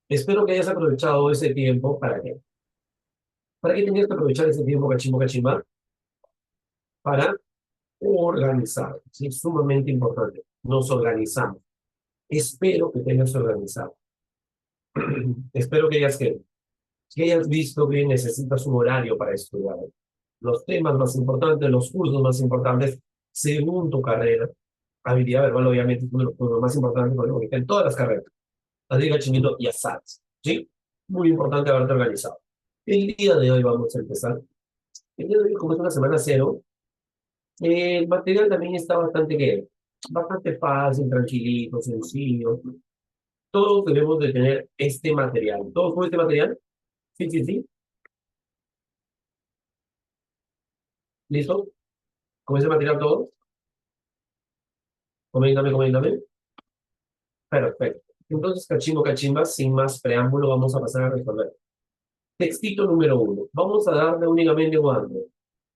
Espero que hayas aprovechado ese tiempo. ¿Para qué? ¿Para qué tenías que aprovechar ese tiempo, cachimbo, cachimba? Para organizar. ¿Sí? Es sumamente importante. Nos organizamos. Espero que te hayas organizado. Espero que hayas visto que necesitas un horario para estudiar. Los temas más importantes, los cursos más importantes, según tu carrera. Habilidad verbal, obviamente, es uno de los más importantes porque está en todas las carreras. Así que, chinito, ya sabes. ¿Sí? Muy importante haberte organizado. El día de hoy vamos a empezar. El día de hoy, como es una semana cero, el material también está bastante fácil, tranquilito, sencillo. Todos debemos de tener este material. ¿Todos con este material? Sí, sí, sí. ¿Listo? ¿Con ese material todos? Coméntame, coméntame. Perfecto. Entonces, cachimbo, cachimba, sin más preámbulo, vamos a pasar a resolver. Textito número uno. Vamos a darle únicamente cuánto.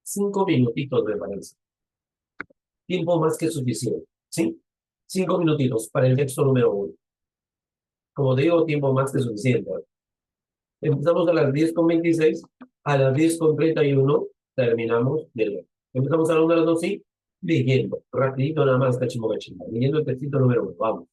5 minutitos, me parece. Tiempo más que suficiente. ¿Sí? 5 minutitos para el texto número uno. Como te digo, tiempo más que suficiente. Empezamos a las 10:26. A las 10:31 terminamos de leer. Empezamos a la 1 a las 2, sí. Leyendo. Rapidito nada más, cachimbo, cachimba. Leyendo el textito número uno. Vamos.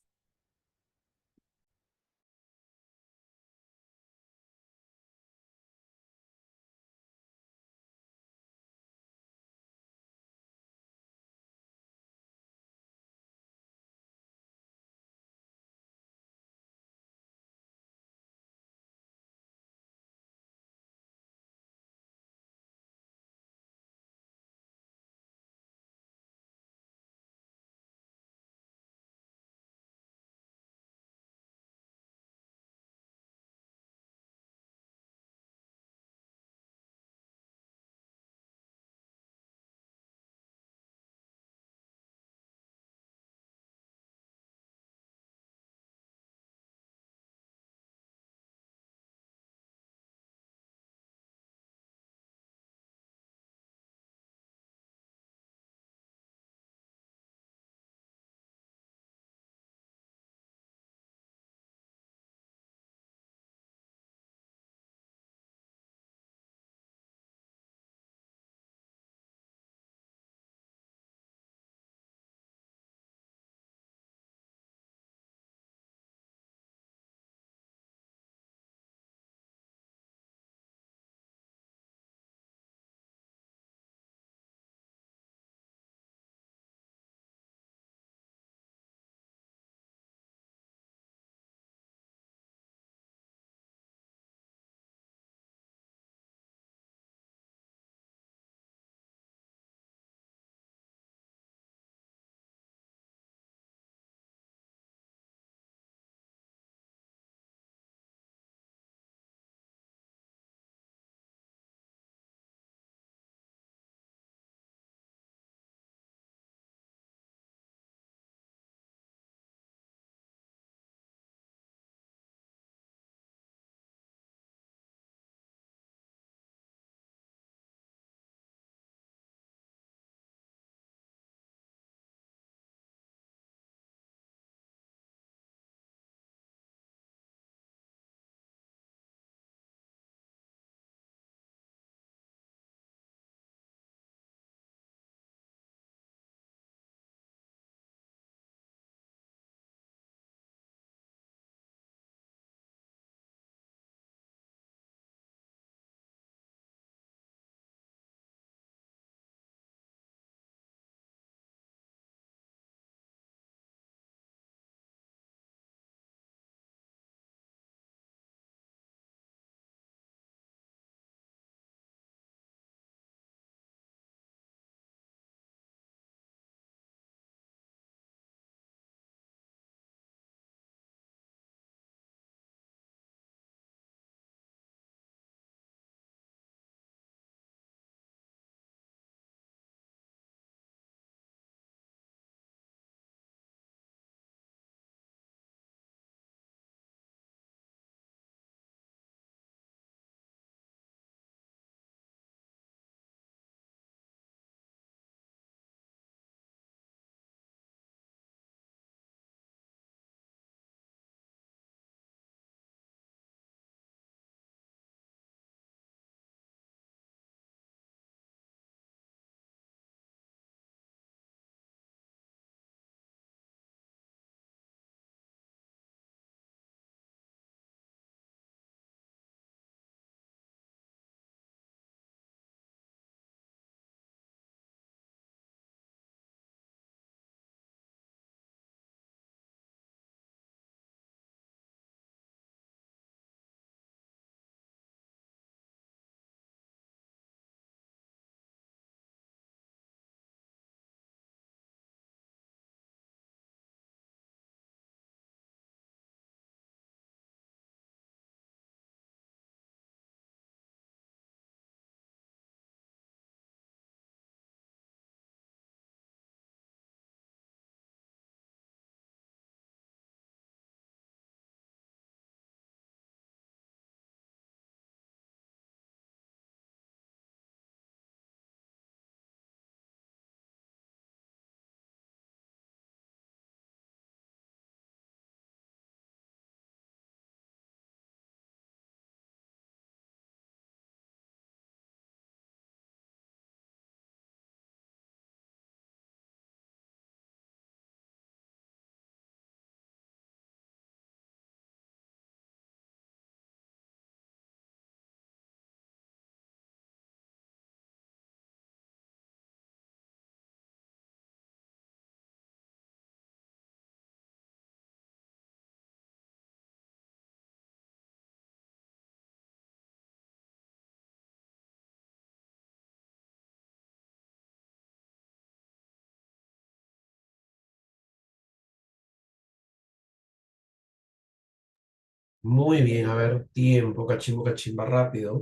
Muy bien, a ver, tiempo, cachimba rápido.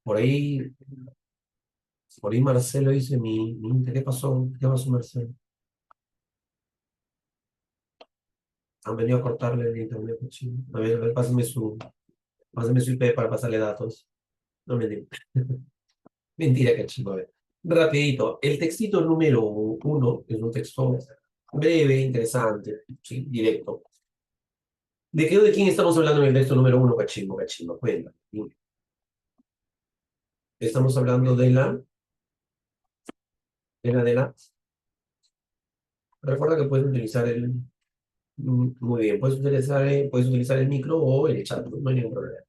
Por ahí, por ahí Marcelo dice ¿qué pasó? ¿Qué pasó, Marcelo? Han venido a cortarle el internet, cochino. A ver, pásame su IP para pasarle datos. No me digas. Mentira, cachimba, a ver. Rapidito, el textito número uno es un texto breve, interesante, sí, directo. ¿De quién estamos hablando en el texto número uno, cachimbo? Cuenta. Estamos hablando de la. Recuerda que puedes utilizar muy bien, puedes utilizar el micro o el chat, no hay ningún problema.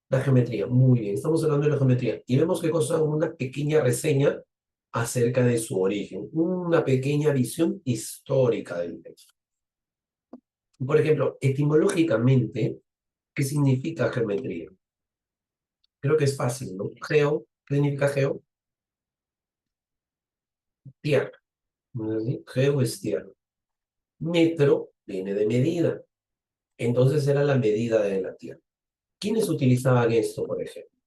La geometría, muy bien, estamos hablando de la geometría. Y vemos que cosa, una pequeña reseña acerca de su origen, una pequeña visión histórica del texto. Por ejemplo, etimológicamente, ¿qué significa geometría? Creo que es fácil, ¿no? ¿Qué significa geo? Tierra. ¿No es así? Geo es tierra. Metro viene de medida. Entonces era la medida de la tierra. ¿Quiénes utilizaban esto, por ejemplo?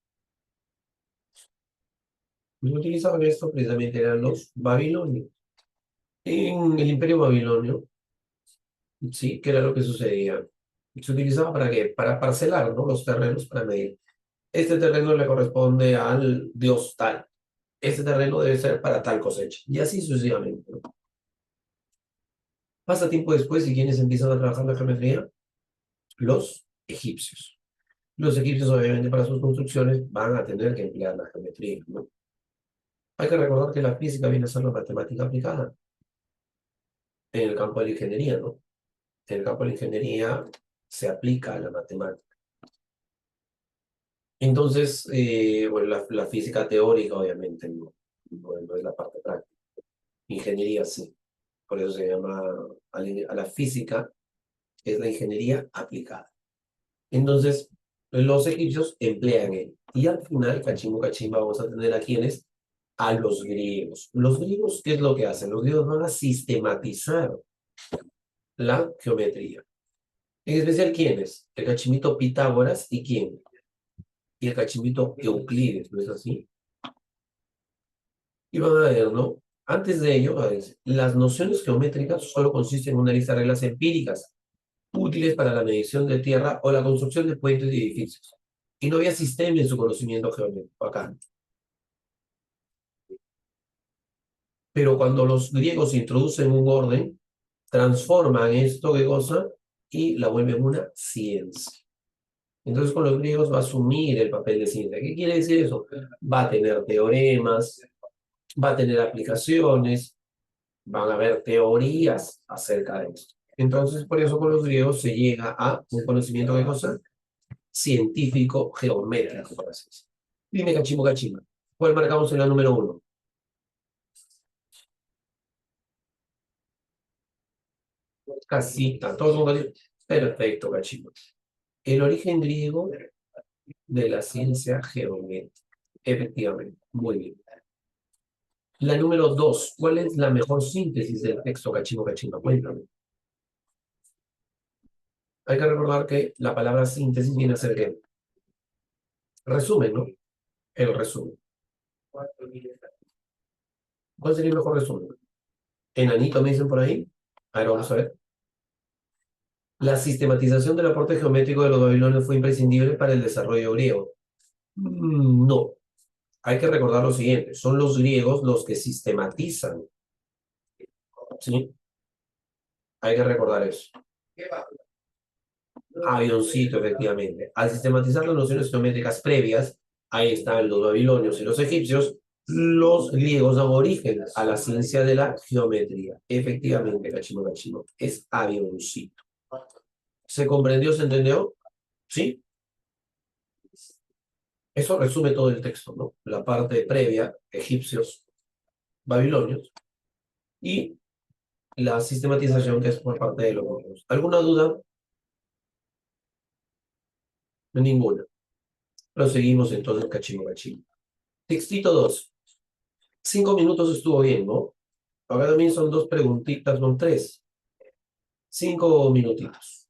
Los que utilizaban esto precisamente eran los babilonios. En el imperio babilonio, sí, ¿qué era lo que sucedía? Se utilizaba para qué? Para parcelar, ¿no? Los terrenos para medir. Este terreno le corresponde al dios tal. Este terreno debe ser para tal cosecha. Y así sucesivamente, ¿no? Pasa tiempo después y ¿quiénes empiezan a trabajar la geometría? Los egipcios. Los egipcios, obviamente, para sus construcciones van a tener que emplear la geometría, ¿no? Hay que recordar que la física viene a ser la matemática aplicada en el campo de la ingeniería, ¿no? En el campo de la ingeniería se aplica a la matemática. Entonces, bueno, la física teórica obviamente no es la parte práctica. Ingeniería sí. Por eso se llama a la física, es la ingeniería aplicada. Entonces, los egipcios emplean él. Y al final, cachimba, vamos a tener a quienes, a los griegos. Los griegos, ¿qué es lo que hacen? Los griegos van a sistematizar la geometría. En especial, ¿quiénes? El cachimito Pitágoras y ¿quién? Y el cachimito Euclides, ¿no es así? Y van a ver, ¿no? Antes de ello, a ver, las nociones geométricas solo consisten en una lista de reglas empíricas útiles para la medición de tierra o la construcción de puentes y edificios. Y no había sistema en su conocimiento geométrico acá. Pero cuando los griegos introducen un orden, transforman esto, ¿qué cosa? Y la vuelven una ciencia. Entonces con los griegos va a asumir el papel de ciencia. ¿Qué quiere decir eso? Va a tener teoremas, va a tener aplicaciones, van a haber teorías acerca de esto. Entonces, por eso con los griegos se llega a un conocimiento de cosas científico geométrico, por así decirlo. Dime cachimbo. ¿Cuál marcamos en la número uno? Casita, todo el mundo dice, perfecto, cachimbo. El origen griego de la ciencia geométrica. Efectivamente, muy bien. La número dos, ¿cuál es la mejor síntesis del texto cachimbo? Cuéntame. Hay que recordar que la palabra síntesis viene a ser ¿qué? Resumen, ¿no? El resumen. ¿Cuál sería el mejor resumen? Enanito me dicen por ahí. A ver, vamos a ver. La sistematización del aporte geométrico de los babilonios fue imprescindible para el desarrollo griego. No. Hay que recordar lo siguiente. Son los griegos los que sistematizan. ¿Sí? Hay que recordar eso. Avioncito, efectivamente. Al sistematizar las nociones geométricas previas, ahí están los babilonios y los egipcios, los griegos dan origen a la ciencia de la geometría. Efectivamente, cachimo. Es avioncito. ¿Se comprendió, se entendió? ¿Sí? Eso resume todo el texto, ¿no? La parte previa, egipcios, babilonios, y la sistematización que es por parte de los griegos. ¿Alguna duda? Ninguna. Proseguimos entonces, cachimo. Textito 2. 5 minutos estuvo bien, ¿no? Ahora también son dos preguntitas, son tres. 5 minutitos.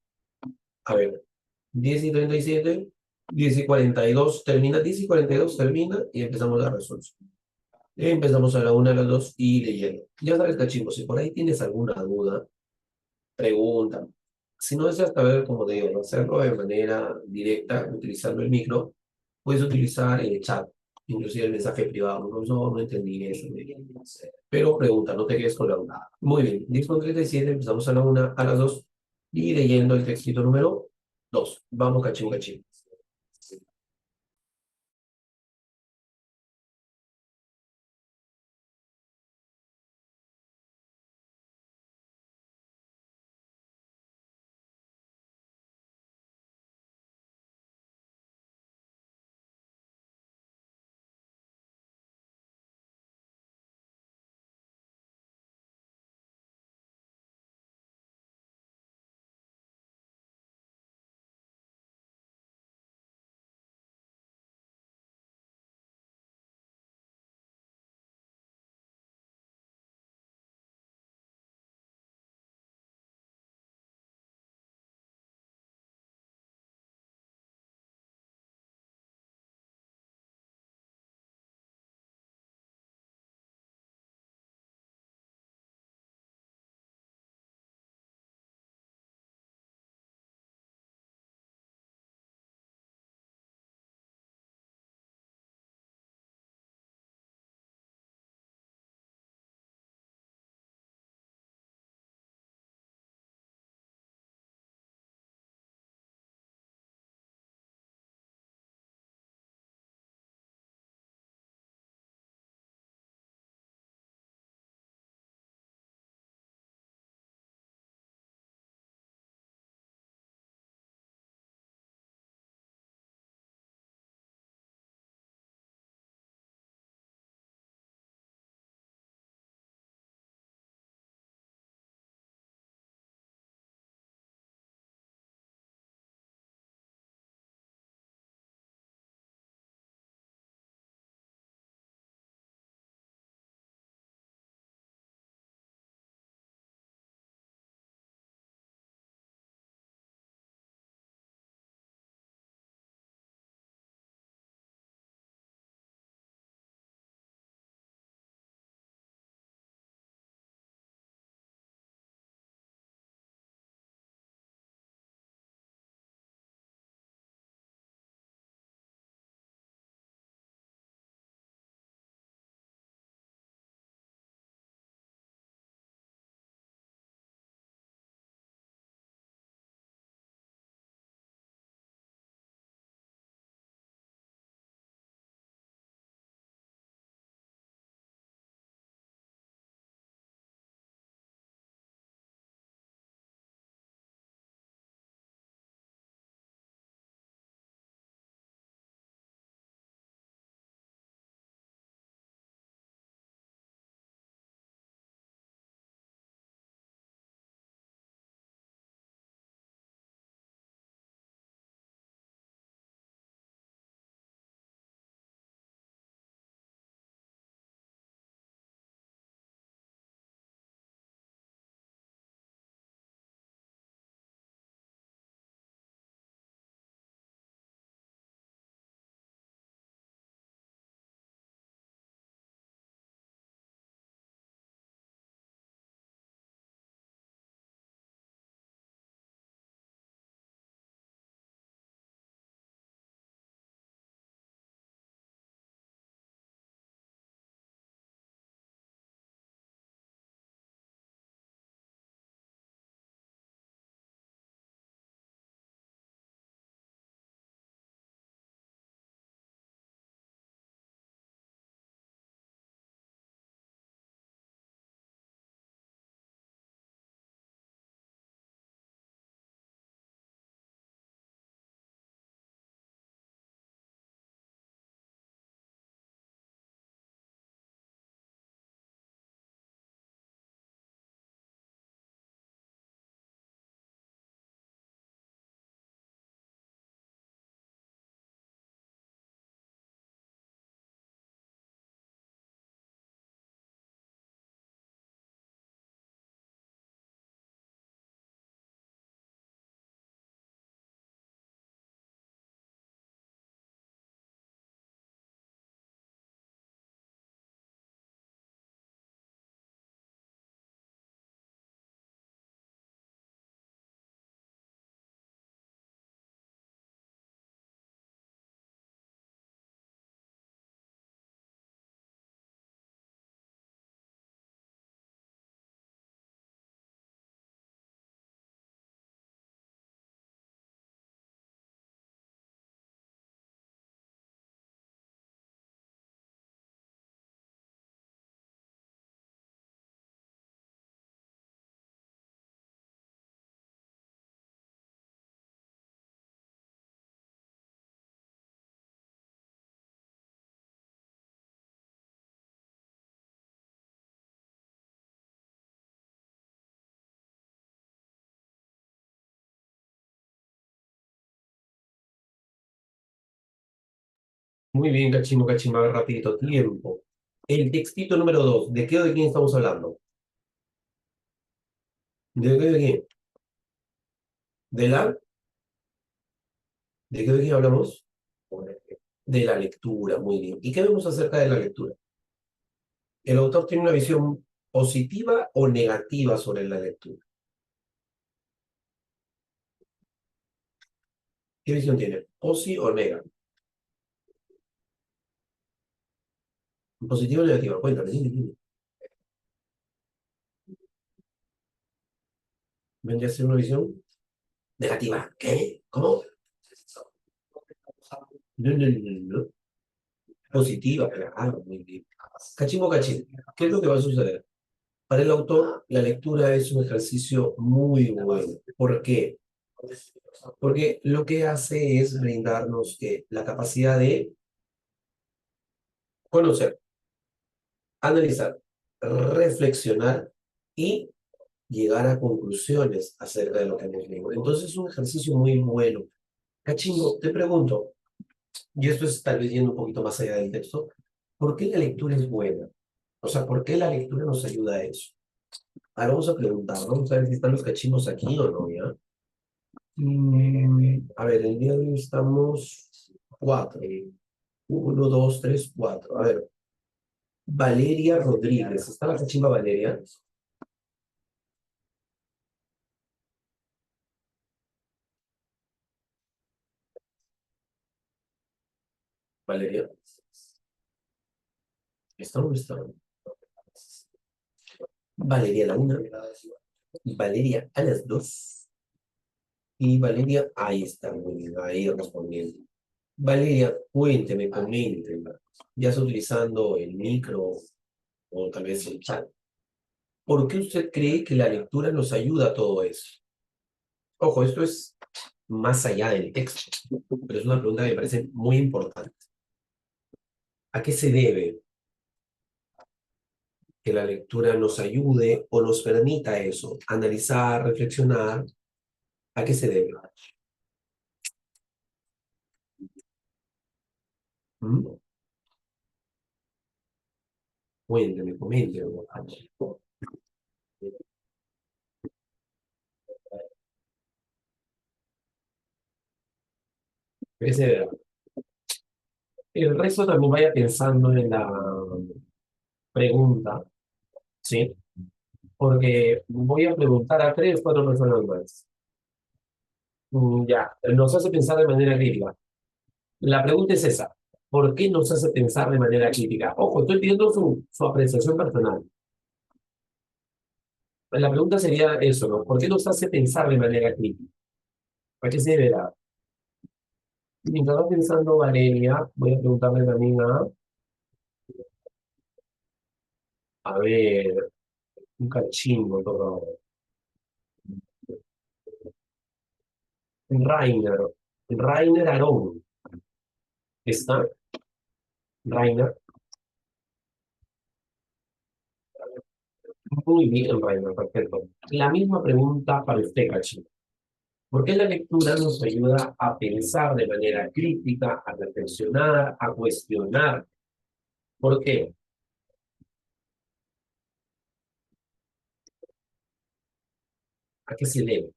A ver, 10:37, 10:42 termina, 10:42 termina y empezamos la resolución. Empezamos a la 1, a las 2 y leyendo. Ya sabes, cachimbo, si por ahí tienes alguna duda, pregunta. Si no deseas saber, como te digo, hacerlo de manera directa, utilizando el micro, puedes utilizar el chat, inclusive el mensaje privado. No, no entendí eso. Pero pregunta, no te quedes con la duda. Muy bien, 10:37, empezamos a la 1, a las 2 y leyendo el textito número 2. Vamos, cachimbo, cachimbo. Muy bien, cachimbo, cachimbo, a ver, rapidito, tiempo. El textito número 2, ¿de qué o de quién estamos hablando? ¿De qué o de quién? ¿De la? ¿De qué o de quién hablamos? De la lectura, muy bien. ¿Y qué vemos acerca de la lectura? ¿El autor tiene una visión positiva o negativa sobre la lectura? ¿Qué visión tiene? ¿Posi o nega? ¿Positiva o negativa? Cuéntame, dime, dime. ¿Vendría a ser una visión negativa? ¿Qué? ¿Cómo? No, no, no, no. Positiva, claro, muy bien. Cachimbo, cachín. ¿Qué es lo que va a suceder? Para el autor, la lectura es un ejercicio muy bueno. ¿Por qué? Porque lo que hace es brindarnos la capacidad de conocer, analizar, reflexionar y llegar a conclusiones acerca de lo que hemos leído. Entonces es un ejercicio muy bueno. Cachimbo, te pregunto, y esto es tal vez yendo un poquito más allá del texto, ¿por qué la lectura es buena? O sea, ¿por qué la lectura nos ayuda a eso? Ahora vamos a preguntar, vamos a ver si están los cachimbos aquí o no, ¿ya? A ver, el día de hoy estamos cuatro. Uno, dos, tres, cuatro. A ver, Valeria Rodríguez. ¿Está la cachimba Valeria? Valeria. ¿Está o no está? Valeria a la una. Valeria a las dos. Y Valeria, ahí está, muy bien, ahí respondiendo. Valeria, cuénteme, coménteme. Ya está utilizando el micro o tal vez el chat. ¿Por qué usted cree que la lectura nos ayuda a todo eso? Ojo, esto es más allá del texto, pero es una pregunta que me parece muy importante. ¿A qué se debe que la lectura nos ayude o nos permita eso? Analizar, reflexionar. ¿A qué se debe? ¿Mm? Cuénteme, coménteme. ¿A qué se debe? El resto también vaya pensando en la pregunta, ¿sí? Porque voy a preguntar a tres, cuatro personas más. Ya, nos hace pensar de manera crítica. La pregunta es esa. ¿Por qué nos hace pensar de manera crítica? Ojo, estoy pidiendo su apreciación personal. La pregunta sería eso, ¿no? ¿Por qué nos hace pensar de manera crítica? ¿A qué se deberá? Mientras va pensando Valeria, voy a preguntarle también a ver, un cachimbo todo. Rainer, Rainer Arón. ¿Está? Rainer. Muy bien, Rainer, perfecto. La misma pregunta para usted, cachimbo. ¿Por qué la lectura nos ayuda a pensar de manera crítica, a reflexionar, a cuestionar? ¿Por qué? ¿A qué se debe?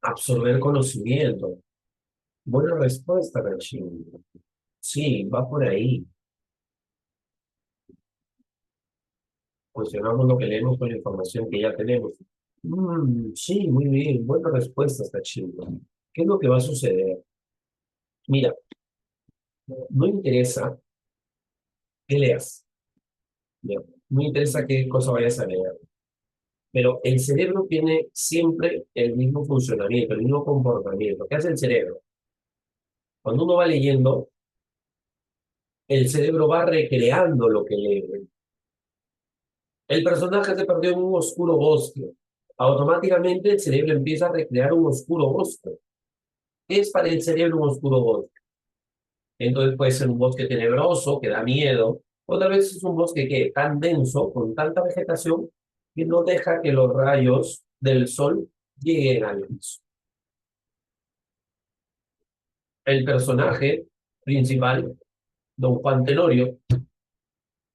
Absorber conocimiento. Buena respuesta, cachimbo. Sí, va por ahí. Cuestionamos lo que leemos con la información que ya tenemos. Sí, muy bien. Buena respuesta, está chido. ¿Qué es lo que va a suceder? Mira, no interesa qué leas, ¿ya? No interesa qué cosa vayas a leer, pero el cerebro tiene siempre el mismo funcionamiento, el mismo comportamiento. ¿Qué hace el cerebro? Cuando uno va leyendo, el cerebro va recreando lo que lee. El personaje se perdió en un oscuro bosque. Automáticamente el cerebro empieza a recrear un oscuro bosque. ¿Qué es para el cerebro un oscuro bosque? Entonces puede ser un bosque tenebroso que da miedo, o tal vez es un bosque que es tan denso, con tanta vegetación, que no deja que los rayos del sol lleguen al piso. el personaje principal, don Juan Tenorio,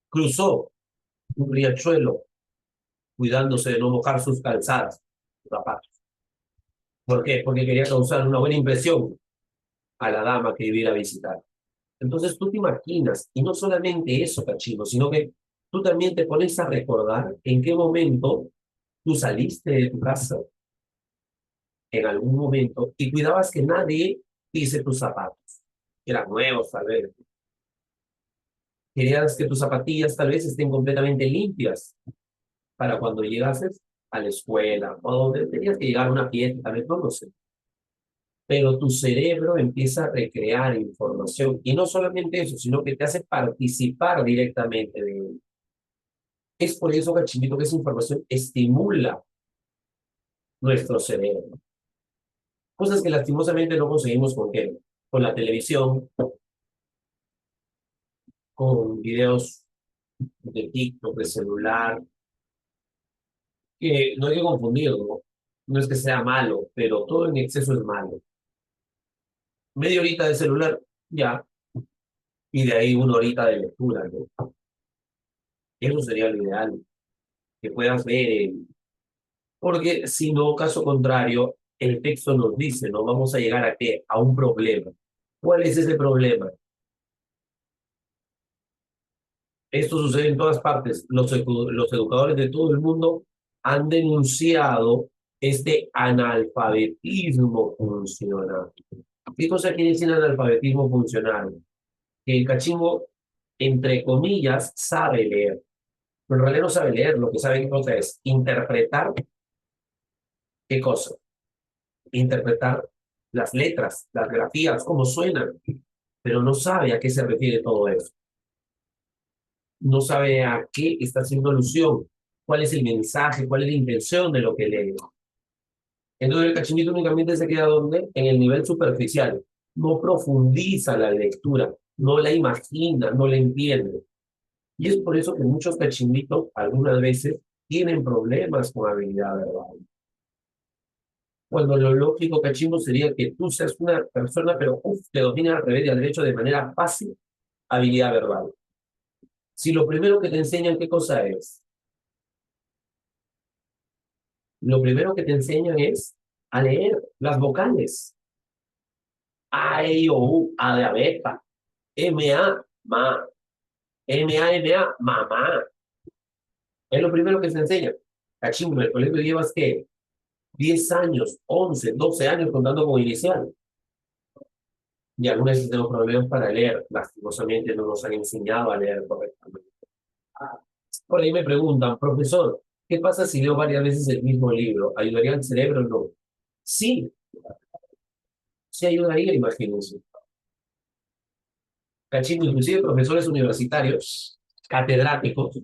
cruzó un riachuelo cuidándose de no mojar sus calzadas, sus zapatos. ¿Por qué? Porque quería causar una buena impresión a la dama que iba a ir a visitar. Entonces tú te imaginas, y no solamente eso, cachino, sino que tú también te pones a recordar en qué momento tú saliste de tu casa en algún momento y cuidabas que nadie pise tus zapatos, que eran nuevos tal vez. Querías que tus zapatillas tal vez estén completamente limpias para cuando llegases a la escuela o donde tenías que llegar a una fiesta, tal vez no lo sé. Pero tu cerebro empieza a recrear información y no solamente eso, sino que te hace participar directamente de él. Es por eso, cachimito, que esa información estimula nuestro cerebro. Cosas que lastimosamente no conseguimos con qué, con la televisión, con videos de TikTok, de celular, que no hay que confundirlo. No es que sea malo, pero todo en exceso es malo. Media horita de celular, ya, y de ahí una horita de lectura, ¿no? Eso sería lo ideal, que puedas ver, porque si no, caso contrario, el texto nos dice, ¿no? Vamos a llegar a qué? A un problema. ¿Cuál es ese problema? Esto sucede en todas partes. Los educadores de todo el mundo han denunciado este analfabetismo funcional. ¿Qué cosa quiere decir analfabetismo funcional? Que el cachimbo, entre comillas, sabe leer, pero en realidad no sabe leer. Lo que sabe qué cosa es interpretar qué cosa. Interpretar las letras, las grafías, cómo suenan, pero no sabe a qué se refiere todo eso. No sabe a qué está haciendo alusión, cuál es el mensaje, cuál es la intención de lo que lee. Entonces el cachimito únicamente se queda donde en el nivel superficial, no profundiza la lectura, no la imagina, no la entiende. Y es por eso que muchos cachimbitos algunas veces tienen problemas con habilidad verbal. Cuando lo lógico, cachimbo, sería que tú seas una persona, pero que domine al revés y al derecho de manera fácil habilidad verbal. Si lo primero que te enseñan, ¿qué cosa es? Lo primero que te enseñan es a leer las vocales. A, E, I, O, U, A de abeja. M, A, ma. M, A, M, A, mamá. Es lo primero que se enseña. Cachimbo, en el colegio llevas, ¿qué? 10 años, 11, 12 años contando con inicial. Y algunas veces tenemos problemas para leer. Lastimosamente no nos han enseñado a leer correctamente. Por ahí me preguntan, profesor, ¿qué pasa si leo varias veces el mismo libro? ¿Ayudaría al cerebro o no? Sí, sí ayudaría, imagínense. Cachimbo, inclusive profesores universitarios, catedráticos,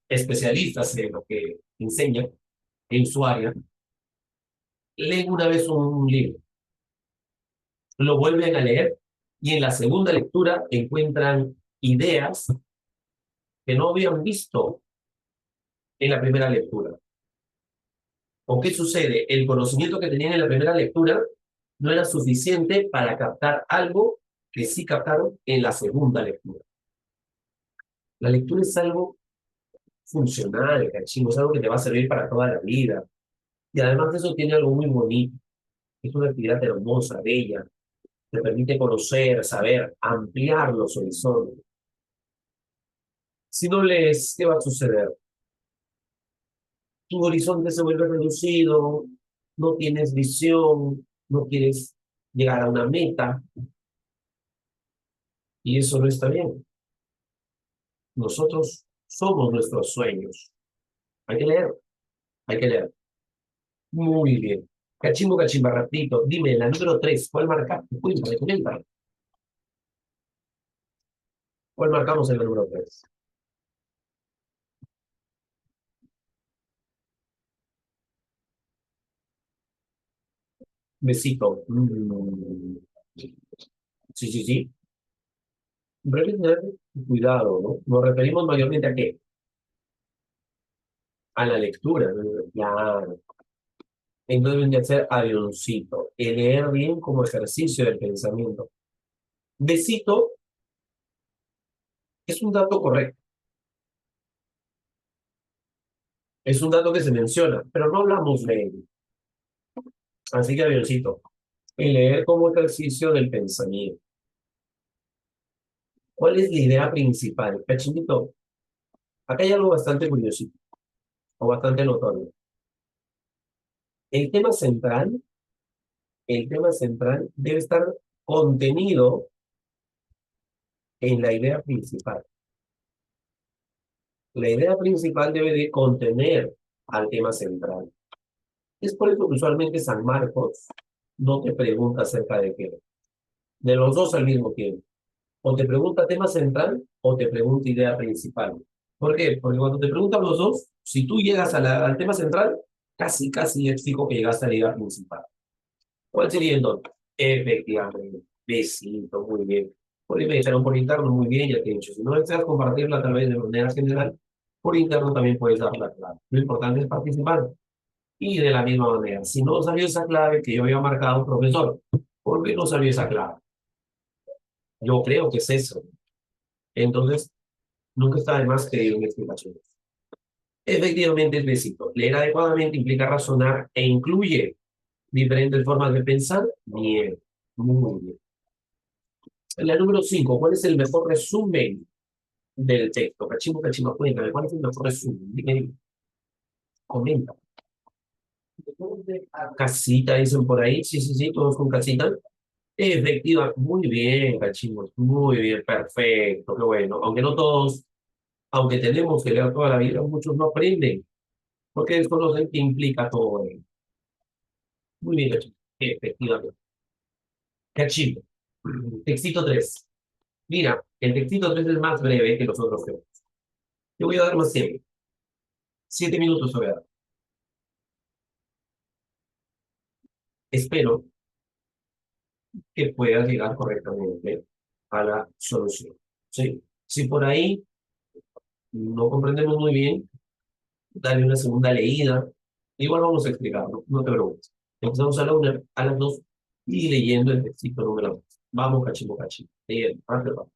especialistas en lo que enseñan en su área, leen una vez un libro, lo vuelven a leer y en la segunda lectura encuentran ideas que no habían visto en la primera lectura. ¿O qué sucede? El conocimiento que tenían en la primera lectura no era suficiente para captar algo que sí captaron en la segunda lectura. La lectura es algo funcional, cachimbo, es algo que te va a servir para toda la vida. Y además de eso tiene algo muy bonito. Es una actividad hermosa, bella, te permite conocer, saber, ampliar los horizontes. Si no lees, ¿qué va a suceder? Tu horizonte se vuelve reducido, no tienes visión, no quieres llegar a una meta, y eso no está bien. Nosotros somos nuestros sueños. Hay que leer, hay que leer. Muy bien. Cachimbo, cachimba, rapidito. Dime, la número 3, ¿cuál marcaste? Cuéntame, comenta. ¿Cuál marcamos en la número 3? Besito. Sí, sí, sí. Pero hay que tener cuidado, ¿no? Nos referimos mayormente a qué? A la lectura, ¿no? Claro. Entonces deben de hacer avioncito. El leer bien como ejercicio del pensamiento. Besito es un dato correcto, es un dato que se menciona, pero no hablamos de él. Así que, avioncito, el leer como ejercicio del pensamiento. ¿Cuál es la idea principal? Cachinito, acá hay algo bastante curioso o bastante notorio. El tema central, el tema central debe estar contenido en la idea principal. La idea principal debe de contener al tema central. Es por eso que usualmente San Marcos no te pregunta acerca de qué, de los dos al mismo tiempo. O te pregunta tema central o te pregunta idea principal. ¿Por qué? Porque cuando te preguntan los dos, si tú llegas al tema central, casi es fijo que llegaste a la idea principal. ¿Cuál sería entonces? Efectivamente. Besito, muy bien. Por ahí me dijeron por interno, muy bien, ya te he dicho. Si no deseas compartirla tal vez de manera general, por interno también puedes dar la clave. Lo importante es participar. Y de la misma manera, si no salió esa clave que yo había marcado, profesor, ¿por qué no salió esa clave? Yo creo que es eso. Entonces, nunca está de más pedir una explicación. Efectivamente, es besito. Leer adecuadamente implica razonar e incluye diferentes formas de pensar. Bien, muy bien. La número 5, ¿cuál es el mejor resumen del texto? Cachimbo, cuéntame, ¿cuál es el mejor resumen? Dime, comenta. Casita, dicen por ahí. Sí, sí, sí, todos con casita. Efectiva, muy bien, cachimbo, muy bien, perfecto, qué bueno. Aunque no todos, aunque tenemos que leer toda la vida, muchos no aprenden, porque desconocen qué implica todo ello. Muy bien, cachimbo, efectivamente. Cachimbo, textito 3. Mira, el textito 3 es más breve que los otros tres. Te voy a dar más tiempo. 7 minutos te voy a dar. Espero que puedas llegar correctamente a la solución. ¿Sí? Si por ahí no comprendemos muy bien, dale una segunda leída. Igual vamos a explicarlo, no te preocupes. Empezamos a la una, a las dos, y leyendo el texto número 2. Vamos, cachimbo, cachimbo. Leyendo, rápido.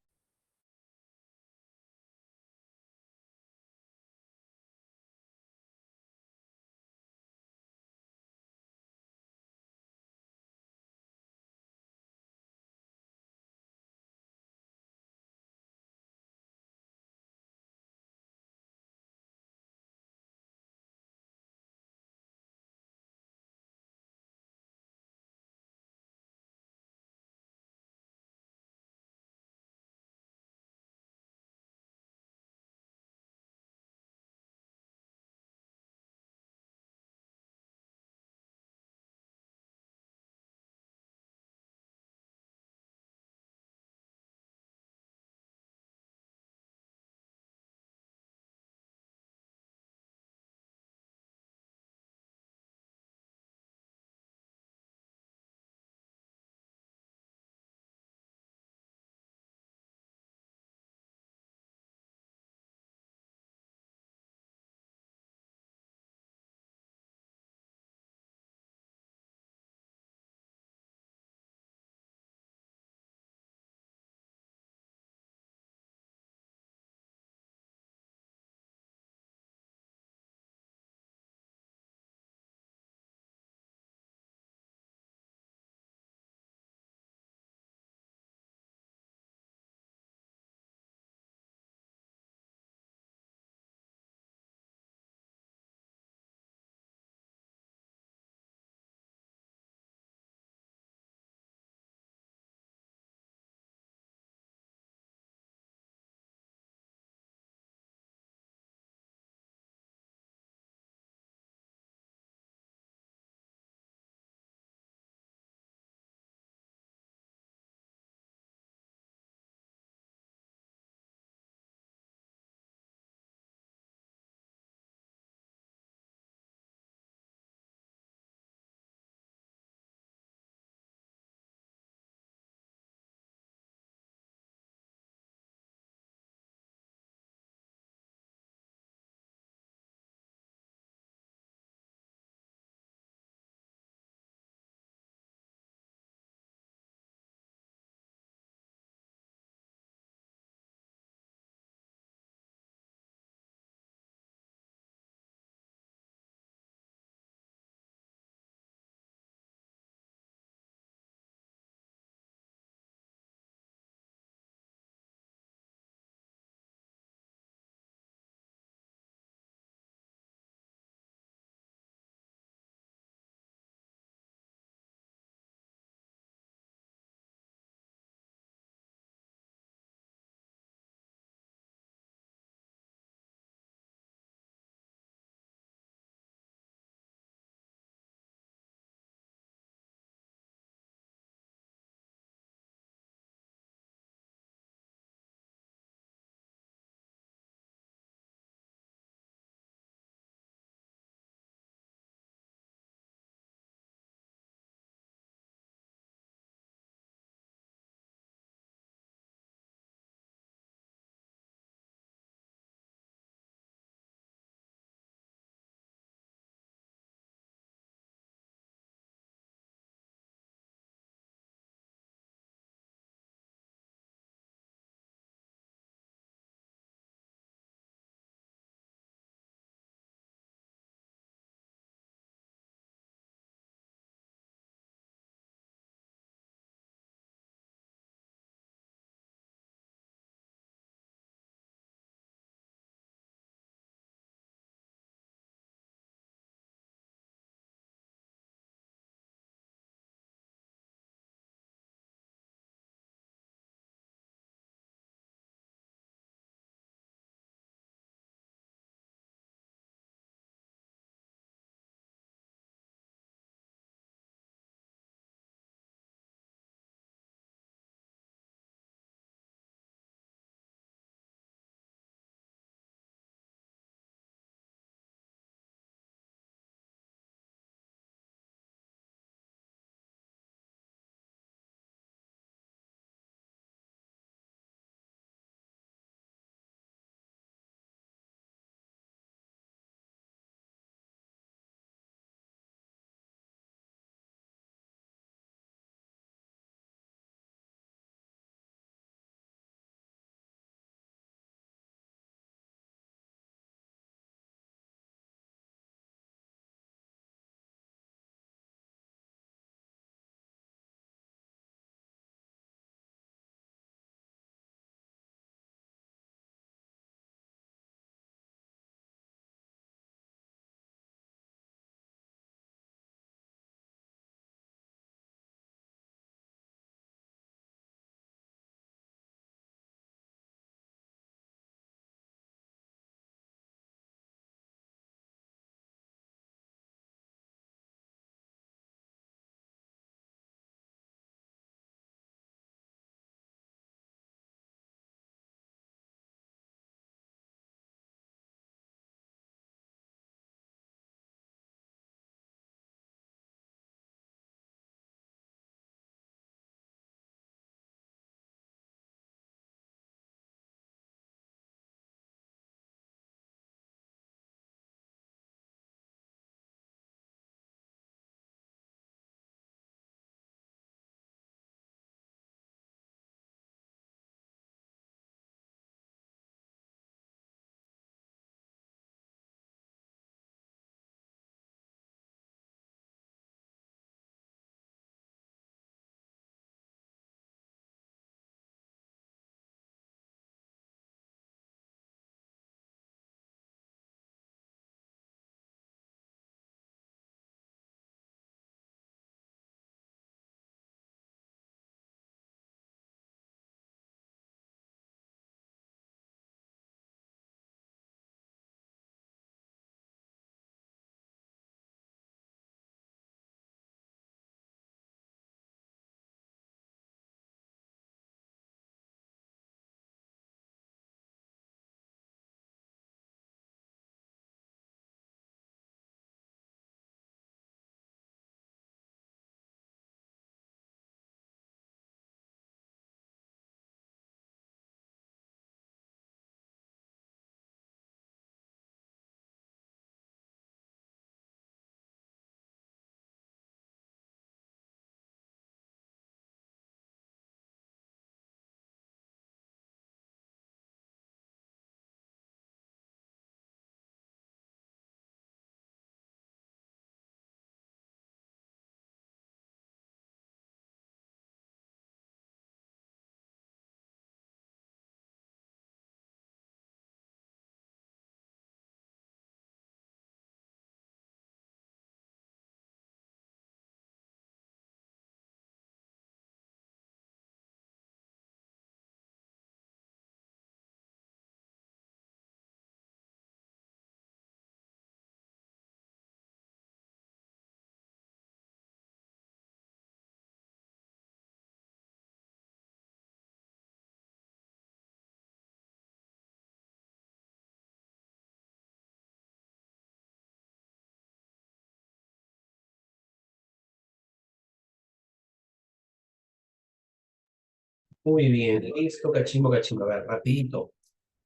Muy bien, listo, cachimbo, cachimbo. A ver, rapidito.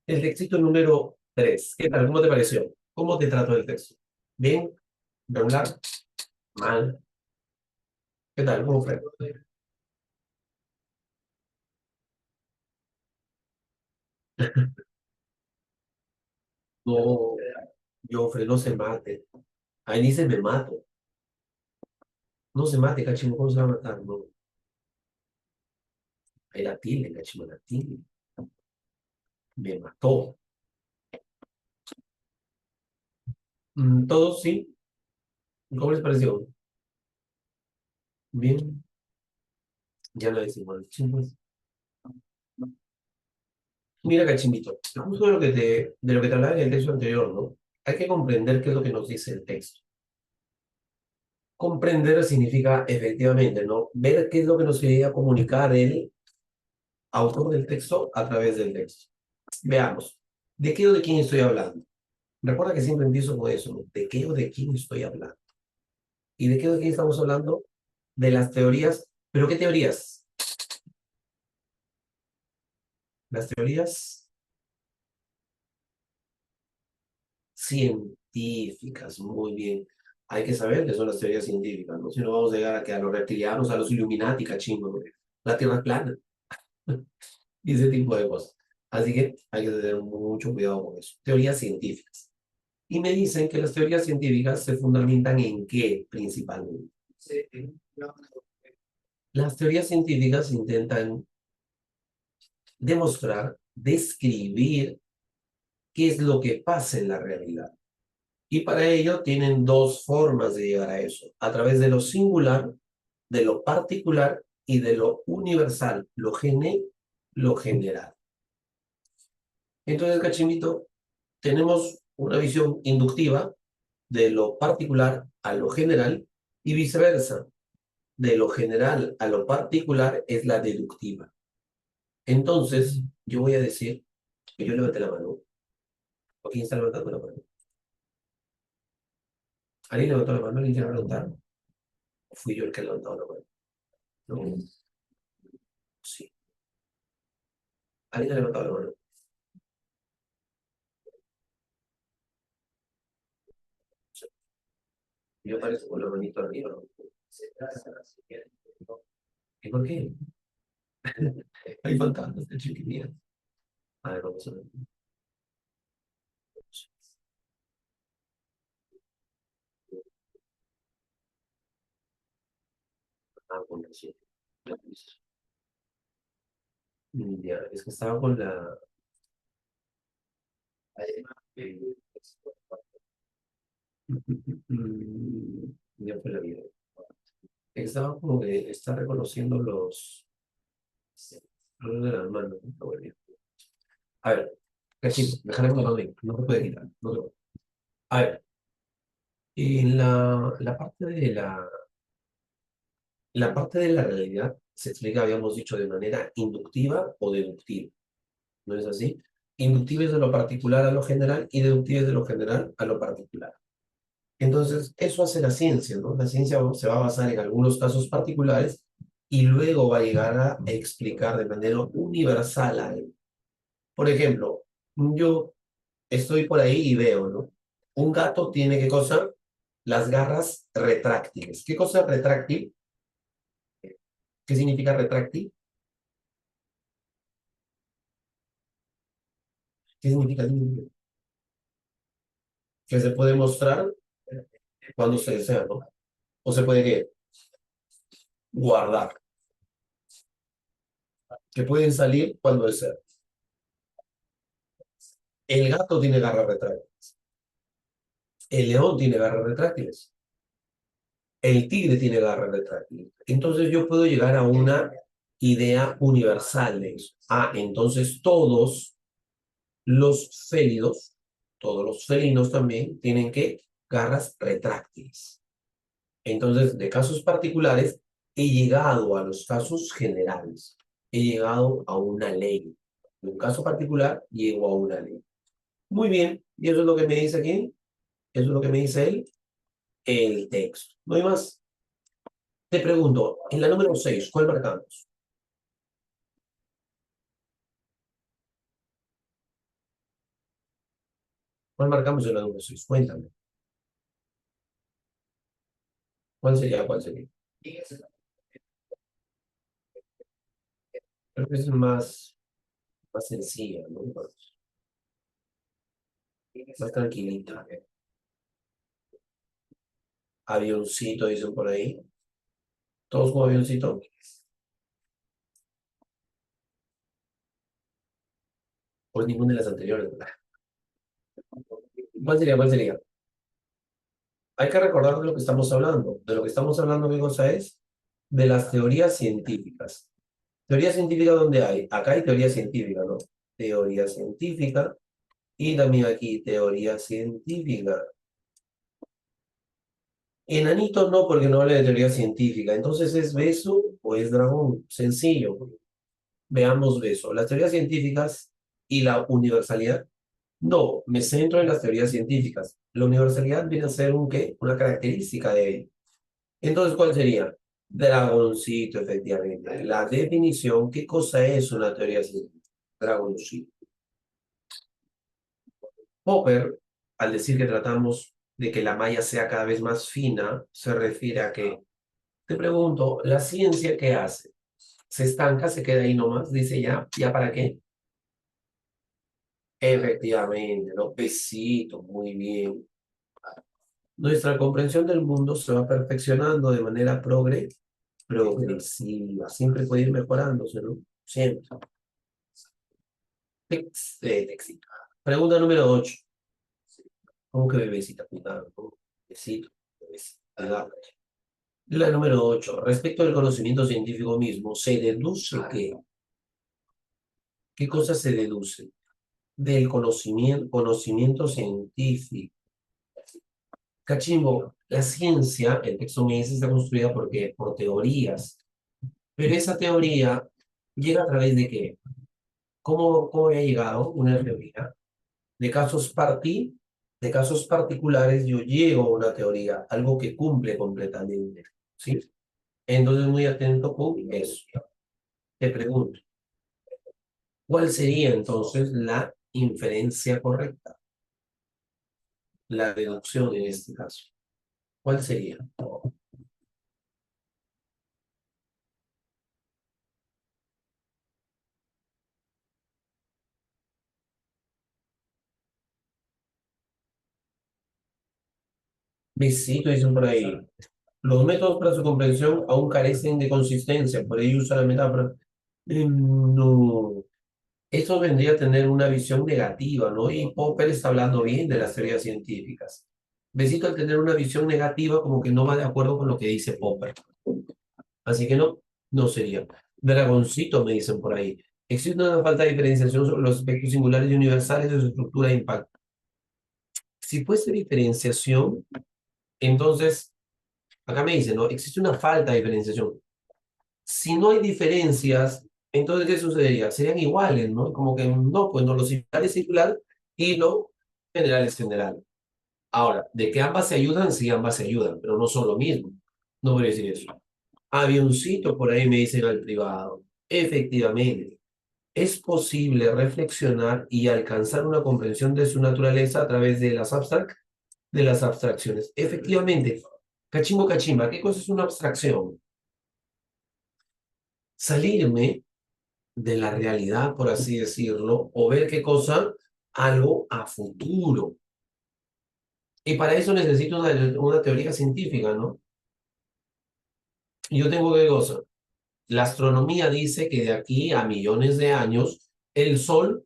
El textito número 3. ¿Qué tal? ¿Cómo te pareció? ¿Cómo te trató el texto? ¿Bien? ¿Regular? ¿Mal? ¿Qué tal? ¿Cómo fue? No, Jofre, no se mate. Ahí dice me mato. No se mate, cachimbo, ¿cómo se va a matar? No. Ahí la tilde, cachimbo, la tilde. Me mató. ¿Todos sí? ¿Cómo les pareció? Bien, ya lo decimos, chicos. Mira, cachimbito, justo de lo que te hablaba en el texto anterior, ¿no? Hay que comprender qué es lo que nos dice el texto. Comprender significa efectivamente, ¿no? Ver qué es lo que nos quería comunicar el autor del texto a través del texto. Veamos, ¿de qué o de quién estoy hablando? Recuerda que siempre empiezo con eso, ¿no? ¿De qué o de quién estoy hablando? ¿Y de qué o de quién estamos hablando? De las teorías. ¿Pero qué teorías? Las teorías científicas, muy bien. Hay que saber qué son las teorías científicas, ¿no? Si no vamos a llegar a que a los reptilianos, a los Illuminati, cachimbo, ¿no? La Tierra es plana y ese tipo de cosas. Así que hay que tener mucho cuidado con eso. Teorías científicas. Y me dicen que las teorías científicas se fundamentan en qué principalmente. Las teorías científicas intentan demostrar, describir qué es lo que pasa en la realidad. Y para ello tienen dos formas de llegar a eso, a través de lo singular, de lo particular y de lo universal, lo general. Entonces, Cachimito, tenemos una visión inductiva de lo particular a lo general y viceversa. De lo general a lo particular es la deductiva. Entonces, yo voy a decir que yo levanté la mano. ¿O quién está levantando la mano? ¿Alguien levantó la mano? ¿Alguien quiere preguntar? ¿O fui yo el que levantó la mano? No, sí. ¿Alguien ha levantado la mano? Yo parezco con la manito arriba, ¿no? ¿Y por qué? Hay fantasmas de chiquilías. A ver, vamos a ver. Ah, con razón. Ya, es que estaba con la... Ya fue la vida. Estaba como que está reconociendo los de las manos. ¿No? Pero bueno, a ver, cachito, dejaremos la mano ahí. No se puede quitar. No se puede. A ver, en la parte de la parte de la realidad se explica, habíamos dicho, de manera inductiva o deductiva. ¿No es así? Inductiva es de lo particular a lo general y deductiva es de lo general a lo particular. Entonces, eso hace la ciencia, ¿no? La ciencia se va a basar en algunos casos particulares y luego va a llegar a explicar de manera universal algo. Por ejemplo, yo estoy por ahí y veo, ¿no? Un gato tiene, ¿qué cosa? Las garras retráctiles. ¿Qué cosa es retráctil? ¿Qué significa retráctil? ¿Qué significa limpio? Que se puede mostrar cuando se desea, ¿no? O se puede ¿qué? Guardar, que pueden salir cuando desea. El gato tiene garras retráctiles, el león tiene garras retráctiles, el tigre tiene garras retráctiles. Entonces yo puedo llegar a una idea universal de eso. Ah, entonces los félidos, todos los felinos también tienen que garras retráctiles. Entonces, de casos particulares, he llegado a los casos generales. He llegado a una ley. En un caso particular, llego a una ley. Muy bien. ¿Y eso es lo que me dice aquí? Eso es lo que me dice él, el texto. No hay más. Te pregunto, en la número 6, ¿cuál marcamos? ¿Cuál marcamos en la número 6? Cuéntame. ¿Cuál sería? ¿Cuál sería? Creo que es más sencilla, ¿no? Más tranquilita. Avioncito, dicen por ahí. Todos con avioncito. Pues ninguna de las anteriores, ¿verdad? ¿Cuál sería? ¿Cuál sería? Hay que recordar de lo que estamos hablando. De lo que estamos hablando, ¿qué cosa es? De las teorías científicas. Teoría científica, ¿dónde hay? Acá hay teoría científica, ¿no? Teoría científica. Y también aquí, teoría científica. Enanito no, porque no habla de teoría científica. Entonces, ¿es beso o es dragón? Sencillo. Veamos beso. Las teorías científicas y la universalidad. No, me centro en las teorías científicas. La universalidad viene a ser un qué, una característica de él. Entonces, ¿cuál sería? Dragoncito, efectivamente. La definición, ¿qué cosa es una teoría científica? Dragoncito. Popper, al decir que tratamos de que la malla sea cada vez más fina, se refiere a que, te pregunto, ¿la ciencia qué hace? ¿Se estanca, se queda ahí nomás? Dice ya, ¿ya para qué? Efectivamente, ¿no? Pesito, muy bien. Nuestra comprensión del mundo se va perfeccionando de manera progresiva. Siempre puede ir mejorándose, ¿no? Siempre. Éxito. Pregunta número 8. ¿Cómo que bebecita? Cuidado, ¿no? Besito, bebecita. Cuidado. La número 8. Respecto al conocimiento científico mismo, se deduce que, ¿qué cosa se deduce? Del conocimiento científico. Cachimbo, la ciencia, el texto me dice, está construida porque, por teorías. Pero esa teoría llega a través de qué? ¿Cómo ha llegado una teoría? De casos de casos particulares yo llego a una teoría, algo que cumple completamente, ¿sí? Entonces muy atento con eso. Te pregunto, ¿cuál sería entonces la inferencia correcta? La deducción en este caso. ¿Cuál sería? Besito, dicen por ahí. Los métodos para su comprensión aún carecen de consistencia, por ello usa la metáfora. No. Esto vendría a tener una visión negativa, ¿no? Y Popper está hablando bien de las teorías científicas. Besito al tener una visión negativa, como que no va de acuerdo con lo que dice Popper. Así que no, no sería. Dragoncito, me dicen por ahí. Existe una falta de diferenciación sobre los aspectos singulares y universales de su estructura de impacto. Si fuese diferenciación, entonces, acá me dicen, ¿no? Existe una falta de diferenciación. Si no hay diferencias, entonces, ¿qué sucedería? Serían iguales, ¿no? Como que no, pues no, lo singular es singular y lo general es general. Ahora, de que ambas se ayudan, sí, ambas se ayudan, pero no son lo mismo. No voy a decir eso. Avioncito, por ahí me dicen al privado. Efectivamente, es posible reflexionar y alcanzar una comprensión de su naturaleza a través de las abstracciones. Efectivamente, cachimbo cachimba, ¿qué cosa es una abstracción? Salirme de la realidad, por así decirlo, o ver qué cosa, algo a futuro. Y para eso necesito una teoría científica, ¿no? Y yo tengo qué cosa. La astronomía dice que de aquí a millones de años, el Sol,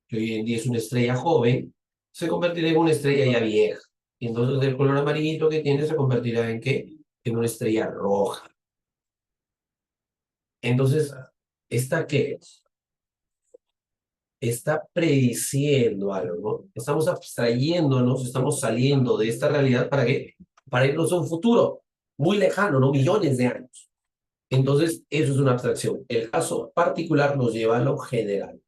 que hoy en día es una estrella joven, se convertirá en una estrella ya vieja. Y entonces el color amarillito que tiene se convertirá en qué? En una estrella roja. Entonces, ¿esta qué es? Está prediciendo algo, ¿no? Estamos abstrayéndonos, estamos saliendo de esta realidad ¿para qué? Para irnos a un futuro muy lejano, ¿no? Millones de años. Entonces, eso es una abstracción. El caso particular nos lleva a lo general.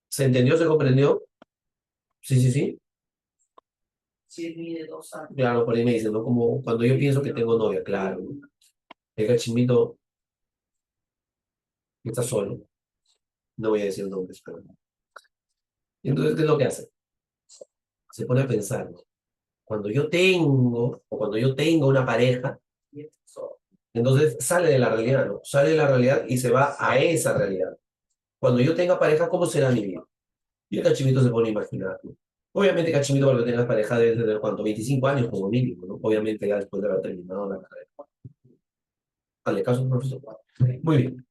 ¿Se entendió? ¿Se comprendió? Sí, sí, sí. Sí, mide 2 años. Claro, por ahí me dicen, ¿no? Como cuando yo pienso que tengo novia, claro. El cachimito está solo. No voy a decir nombres, pero... Entonces, ¿qué es lo que hace? se pone a pensar, ¿no? Cuando yo tengo una pareja, entonces sale de la realidad, ¿no? Sale de la realidad y se va a esa realidad. Cuando yo tenga pareja, ¿cómo será mi vida? Y el cachimito se pone a imaginar, ¿no? Obviamente, cachimito, cuando tengas pareja, debe tener, ¿cuánto? 25 años como mínimo, ¿no? Obviamente, ya después de haber terminado la carrera. Dale, caso, profesor. Muy bien.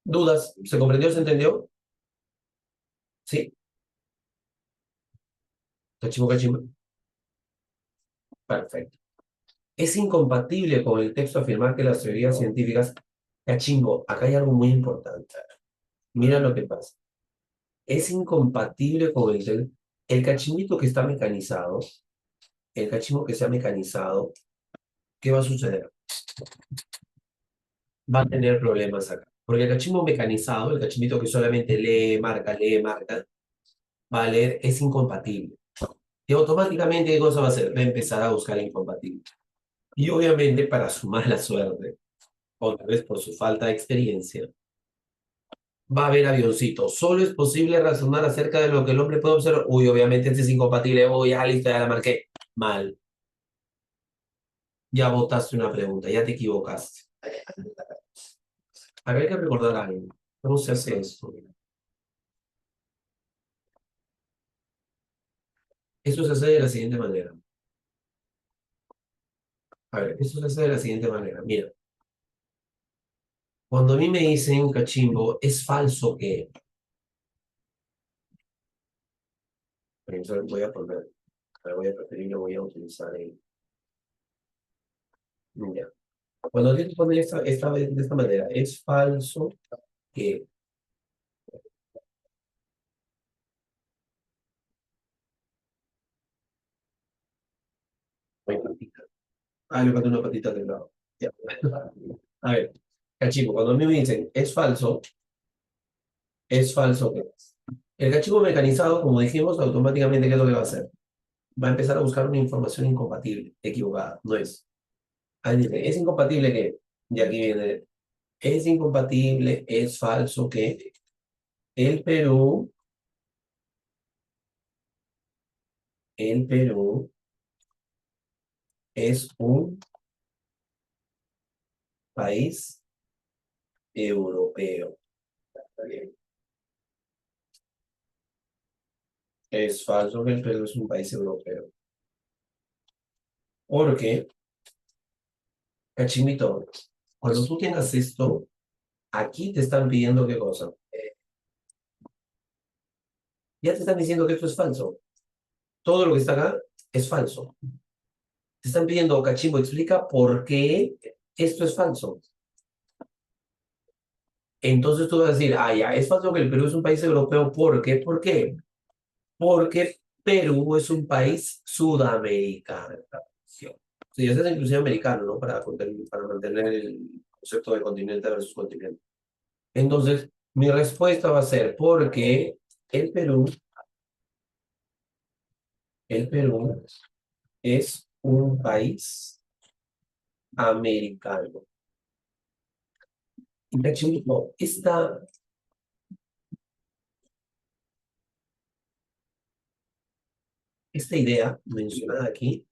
¿Dudas? ¿Se comprendió? ¿Se entendió? ¿Sí? Cachimbo, cachimbo. Perfecto. Es incompatible con el texto afirmar que las teorías científicas... Cachimbo, acá hay algo muy importante. Mira lo que pasa. Es incompatible con el cachimbito que está mecanizado, el cachimbo que se ha mecanizado, ¿qué va a suceder? Va a tener problemas acá. Porque el cachimbo mecanizado, el cachimbito que solamente lee, marca, va a leer, es incompatible. Y automáticamente, ¿qué cosa va a hacer? Va a empezar a buscar incompatible. Y obviamente, para su mala suerte, o tal vez por su falta de experiencia, va a haber avioncitos. Solo es posible razonar acerca de lo que el hombre puede observar. Uy, obviamente este es incompatible. Uy, ya listo, ya la marqué. Mal. Ya botaste una pregunta, ya te equivocaste. Acá hay que recordar algo. ¿Cómo se hace eso? Eso se hace de la siguiente manera. A ver, eso se hace de la siguiente manera. Mira, cuando a mí me dicen, cachimbo, es falso que... Entonces voy a poner, voy a preferir, no voy a utilizar el... Ya. Cuando a ti te ponen de esta manera, es falso que... Ay, patita. Ah, le falta una patita del lado. Ya. A ver, cachimbo, cuando a mí me dicen, es falso que... El cachivo mecanizado, como dijimos, automáticamente, ¿qué es lo que va a hacer? Va a empezar a buscar una información incompatible, equivocada, no es. Ahí dice, ¿es incompatible que? Y aquí viene, es incompatible, es falso que el Perú, el Perú es un país europeo. ¿Está bien? Es falso que el Perú es un país europeo. Porque, cachimito, cuando tú tengas esto, aquí te están pidiendo qué cosa. Ya te están diciendo que esto es falso. Todo lo que está acá es falso. Te están pidiendo, cachimbo, explica por qué esto es falso. Entonces tú vas a decir, ah, ya, es falso que el Perú es un país europeo. ¿Por qué? ¿Por qué? Porque Perú es un país sudamericano. Sí, ese es inclusive americano, ¿no? Para mantener el concepto de continente versus continente. Entonces, mi respuesta va a ser porque el Perú, el Perú es un país americano. Y cachimbo, esta idea mencionada aquí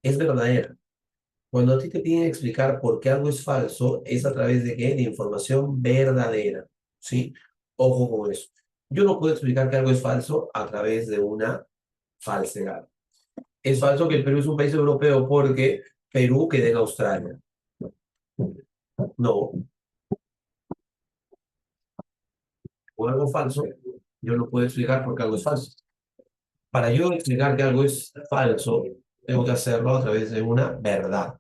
es verdadera. Cuando a ti te piden explicar por qué algo es falso, es a través de qué? De información verdadera, ¿sí? Ojo con eso. Yo no puedo explicar que algo es falso a través de una falsedad. Es falso que el Perú es un país europeo porque Perú queda en Australia. No, o algo falso, yo no puedo explicar por qué algo es falso. Para yo explicar que algo es falso, tengo que hacerlo a través de una verdad.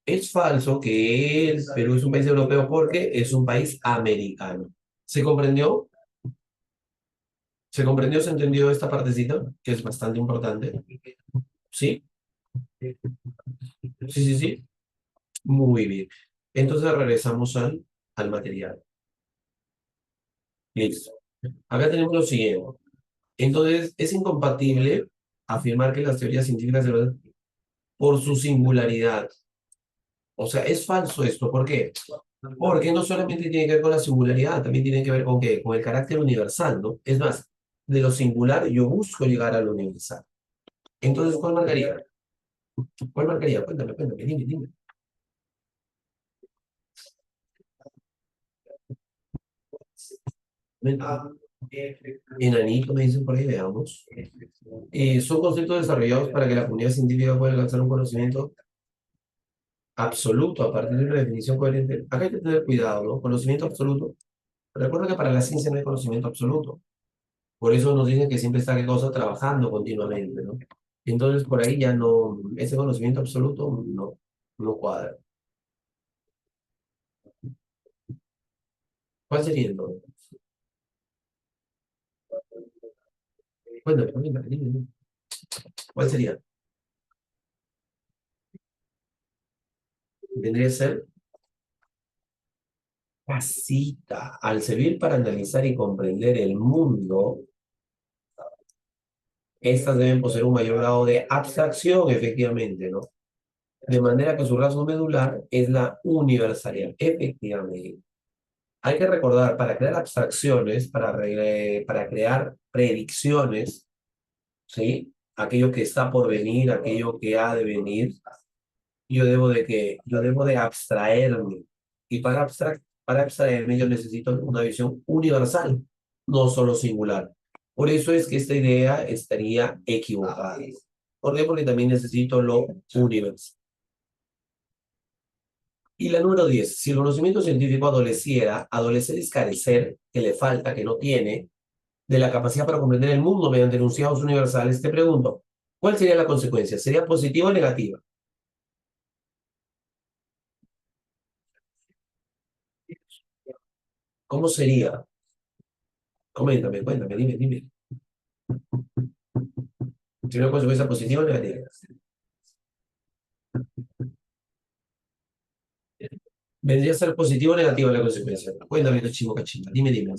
Es falso que el Perú es un país europeo porque es un país americano. ¿Se comprendió? ¿Se comprendió? ¿Se entendió esta partecita? Que es bastante importante. ¿Sí? Sí, sí, sí. Muy bien. Entonces regresamos al material. Listo. Acá tenemos lo siguiente. Entonces, es incompatible afirmar que las teorías científicas de verdad por su singularidad. O sea, es falso esto. ¿Por qué? Porque no solamente tiene que ver con la singularidad, también tiene que ver con qué, con el carácter universal, ¿no? Es más, de lo singular, yo busco llegar a lo universal. Entonces, ¿cuál marcaría? ¿Cuál marcaría? Cuéntame, cuéntame, dime, dime. Ven. Enanito, me dicen por ahí, veamos. Son conceptos desarrollados para que la comunidad científica pueda alcanzar un conocimiento absoluto a partir de una definición coherente. Acá hay que tener cuidado, ¿no? Conocimiento absoluto. Recuerda que para la ciencia no hay conocimiento absoluto. Por eso nos dicen que siempre está, ¿qué cosa? Trabajando continuamente, ¿no? Entonces, por ahí ya no, ese conocimiento absoluto no cuadra. ¿Cuál sería entonces? Cuéntame, cuéntame, dime, dime. ¿Cuál sería? Tendría que ser casita. Al servir para analizar y comprender el mundo, estas deben poseer un mayor grado de abstracción, efectivamente, ¿no? De manera que su rasgo medular es la universalidad, efectivamente. Hay que recordar, para crear abstracciones, para crear predicciones, ¿sí? Aquello que está por venir, aquello que ha de venir, yo debo de abstraerme. Y para abstraerme yo necesito una visión universal, no solo singular. Por eso es que esta idea estaría equivocada. ¿Por qué? Porque también necesito lo universal. Y la número 10, si el conocimiento científico adoleciera, adolecer es carecer, que le falta, que no tiene, de la capacidad para comprender el mundo mediante enunciados universales, te pregunto, ¿cuál sería la consecuencia? ¿Sería positiva o negativa? ¿Cómo sería? Coméntame, cuéntame, dime, dime. ¿Sería una consecuencia positiva o negativa? Vendría a ser positiva o negativa la consecuencia. Cuéntame, cachimbo, cachimba, dime, dime.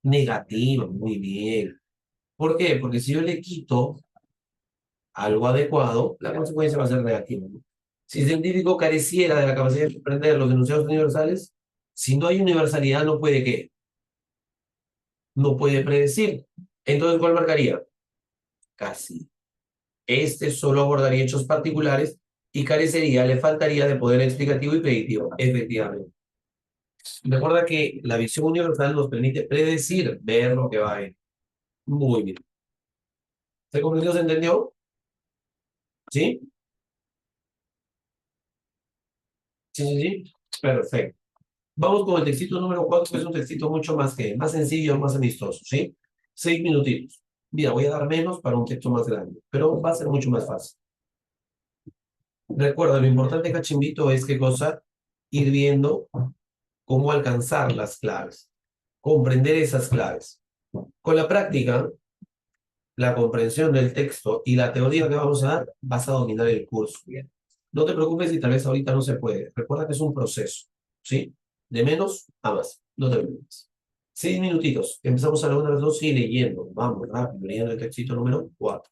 Negativa, muy bien. ¿Por qué? Porque si yo le quito algo adecuado, la consecuencia va a ser negativa, ¿no? Si el científico careciera de la capacidad de comprender los enunciados universales, si no hay universalidad, no puede ¿qué? No puede predecir. Entonces, ¿cuál marcaría? Casi. Este solo abordaría hechos particulares y carecería, le faltaría de poder explicativo y predictivo, efectivamente. Recuerda que la visión universal nos permite predecir, ver lo que va a venir. Muy bien. ¿Se comprendió? ¿Se entendió? ¿Sí? Sí, sí, sí. Perfecto. Vamos con el textito número 4, que es un textito mucho más sencillo, más amistoso, ¿sí? 6 minutitos. Mira, voy a dar menos para un texto más grande, pero va a ser mucho más fácil. Recuerda, lo importante, cachimbito, es qué cosa, ir viendo cómo alcanzar las claves, comprender esas claves. Con la práctica, la comprensión del texto y la teoría que vamos a dar, vas a dominar el curso. Bien. No te preocupes si tal vez ahorita no se puede. Recuerda que es un proceso, ¿sí? De menos a más. No te preocupes. 6 minutitos. Empezamos a la 1 a las 2 y leyendo. Vamos, rápido, leyendo el textito número 4.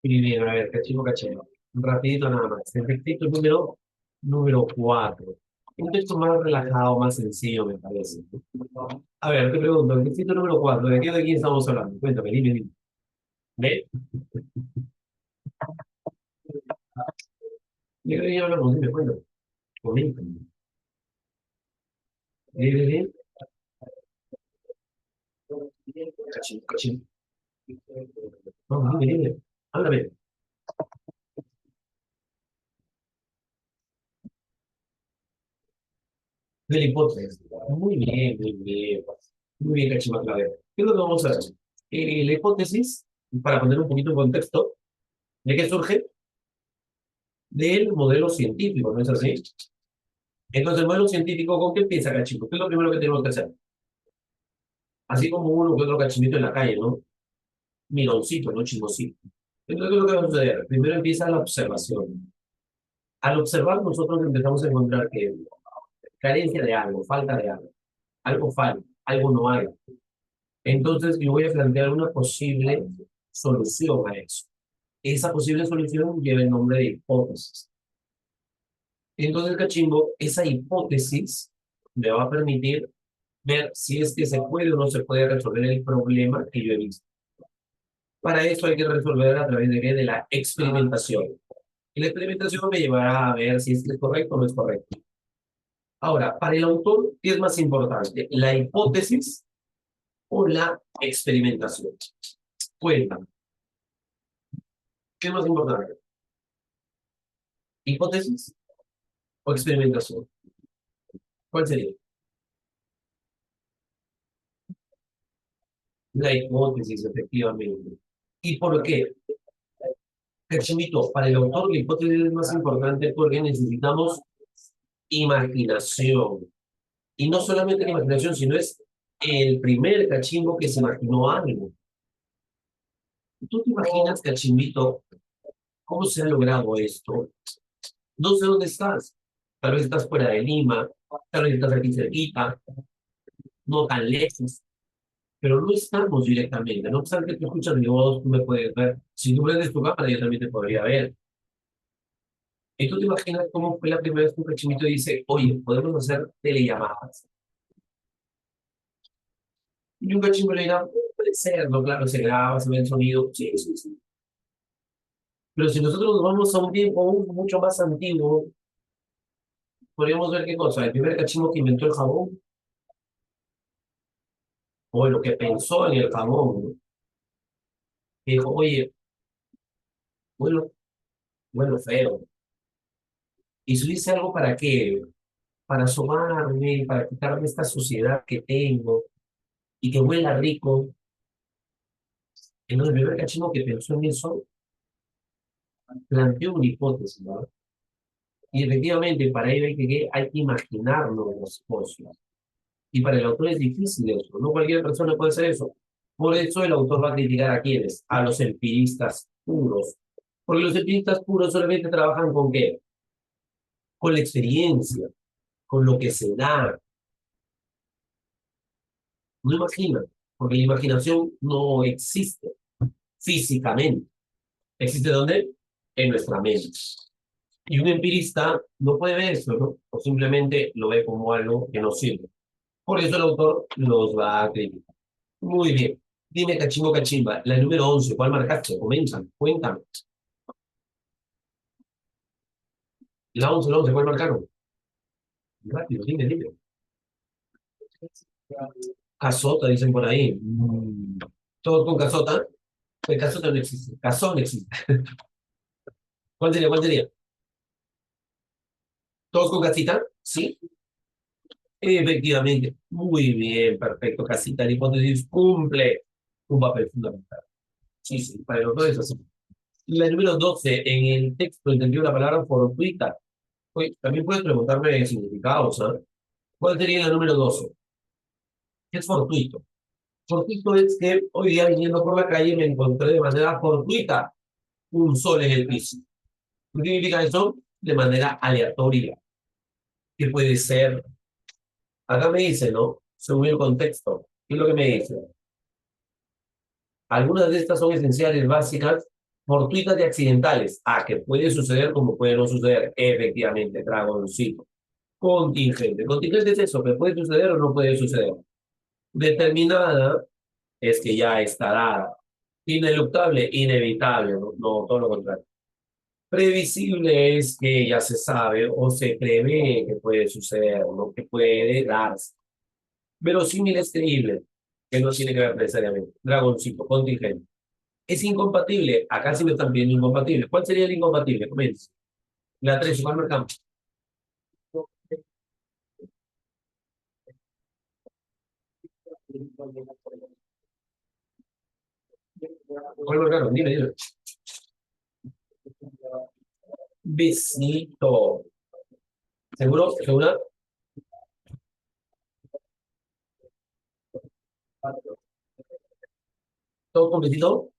Y bien, a ver, cachimbo, cachimbo. Rapidito nada más. El texto número 4. Un texto más relajado, más sencillo, me parece. A ver, te pregunto, el texto número 4, ¿de quién estamos hablando? Cuéntame, dime, dime. ¿Ve? ¿De qué hablamos? Dime, cuéntame. Coméntame. Dime, cachimbo, cachimbo. No, dime, dime. Háblame. De la hipótesis. Muy bien, muy bien. Muy bien, cachimbo, a ver. ¿Qué es lo que vamos a hacer? La hipótesis, para poner un poquito en contexto, ¿de qué surge? Del modelo científico, ¿no es así? Entonces, el modelo científico, ¿con qué empieza, cachimbo? ¿Qué es lo primero que tenemos que hacer? Así como uno que otro cachimito en la calle, ¿no? Mironcito, ¿no? Chismosito. Entonces, ¿qué es lo que va a suceder? Primero empieza la observación. Al observar, nosotros empezamos a encontrar que carencia de algo, falta de algo falta, algo no hay. Entonces, yo voy a plantear una posible solución a eso. Esa posible solución lleva el nombre de hipótesis. Entonces, cachimbo, esa hipótesis me va a permitir ver si es que se puede o no se puede resolver el problema que yo he visto. Para eso hay que resolver a través de, ¿qué? De la experimentación. Y la experimentación me llevará a ver si es que es correcto o no es correcto. Ahora, para el autor, ¿qué es más importante? ¿La hipótesis o la experimentación? Cuéntame, ¿qué es más importante? ¿Hipótesis o experimentación? ¿Cuál sería? La hipótesis, efectivamente. ¿Y por qué? Cachimito, para el autor la hipótesis es más importante porque necesitamos imaginación. Y no solamente la imaginación, sino es el primer cachimbo que se imaginó algo. ¿Tú te imaginas, cachimbito, cómo se ha logrado esto? No sé dónde estás. Tal vez estás fuera de Lima, tal vez estás aquí cerquita, no tan lejos, pero no estamos directamente. No obstante, tú escuchas mi voz, tú me puedes ver. Si tú prendes tu cámara, yo también te podría ver. Y tú te imaginas cómo fue la primera vez que un cachimito dice, oye, podemos hacer telellamadas. Y un cachimbo le dirá, puede ser, no, claro, se graba, se ve el sonido. Sí, sí, sí. Pero si nosotros nos vamos a un tiempo mucho más antiguo, podríamos ver qué cosa. El primer cachimbo que inventó el jabón, o lo que pensó en el jabón, ¿no? Que dijo, oye, bueno, bueno, feo. Y si hice algo para qué, para asomarme, para quitarme esta suciedad que tengo y que huela rico. Entonces, el primer cachimbo que pensó en eso planteó una hipótesis, ¿no? Y efectivamente, para ello hay que imaginarnos las cosas. Y para el autor es difícil eso, no cualquier persona puede hacer eso. Por eso el autor va a criticar a quienes, a los empiristas puros. Porque los empiristas puros solamente trabajan con qué? Con la experiencia, con lo que se da. No imaginan, porque la imaginación no existe físicamente. ¿Existe dónde? En nuestra mente. Y un empirista no puede ver eso, ¿no? O simplemente lo ve como algo que no sirve. Por eso el autor los va a criticar. Muy bien. Dime, cachimbo, cachimba, la número 11, ¿cuál marcaste? Comienzan, cuéntame. La 11, ¿cuál marcaron? Rápido, dime, dime. Casota, dicen por ahí. ¿Todos con casota? El casota no existe. Casón existe. ¿Cuál sería? ¿Cuál sería? ¿Todos con casita? Sí. Efectivamente. Muy bien, perfecto. Casita, la hipótesis cumple un papel fundamental. Sí, sí, para el autor es así. La número 12, en el texto entendió la palabra fortuita. Oye, también puedes preguntarme significados, ¿sabes? ¿Cuál sería la número 12? ¿Qué es fortuito? Fortuito es que hoy día viniendo por la calle me encontré de manera fortuita un sol en el piso. ¿Qué significa eso? De manera aleatoria. ¿Qué puede ser? Acá me dice, ¿no? Según el contexto. ¿Qué es lo que me dice? Algunas de estas son esenciales, básicas, Fortuitas y accidentales. Ah, que puede suceder como puede no suceder. Efectivamente, dragoncito. Contingente. Contingente es eso, que puede suceder o no puede suceder. Determinada es que ya está dada. Ineluctable, inevitable, no, no todo lo contrario. Previsible es que ya se sabe o se prevé que puede suceder, no que puede darse. Verosímil es creíble, que no tiene que ver necesariamente. Dragoncito, contingente. Es incompatible. Acá sí me están pidiendo incompatible. ¿Cuál sería el incompatible? Comienza. La 3, supermercado. Supermercado, dime, dime. Besito. ¿Seguro? ¿Segura? ¿Todo con besito?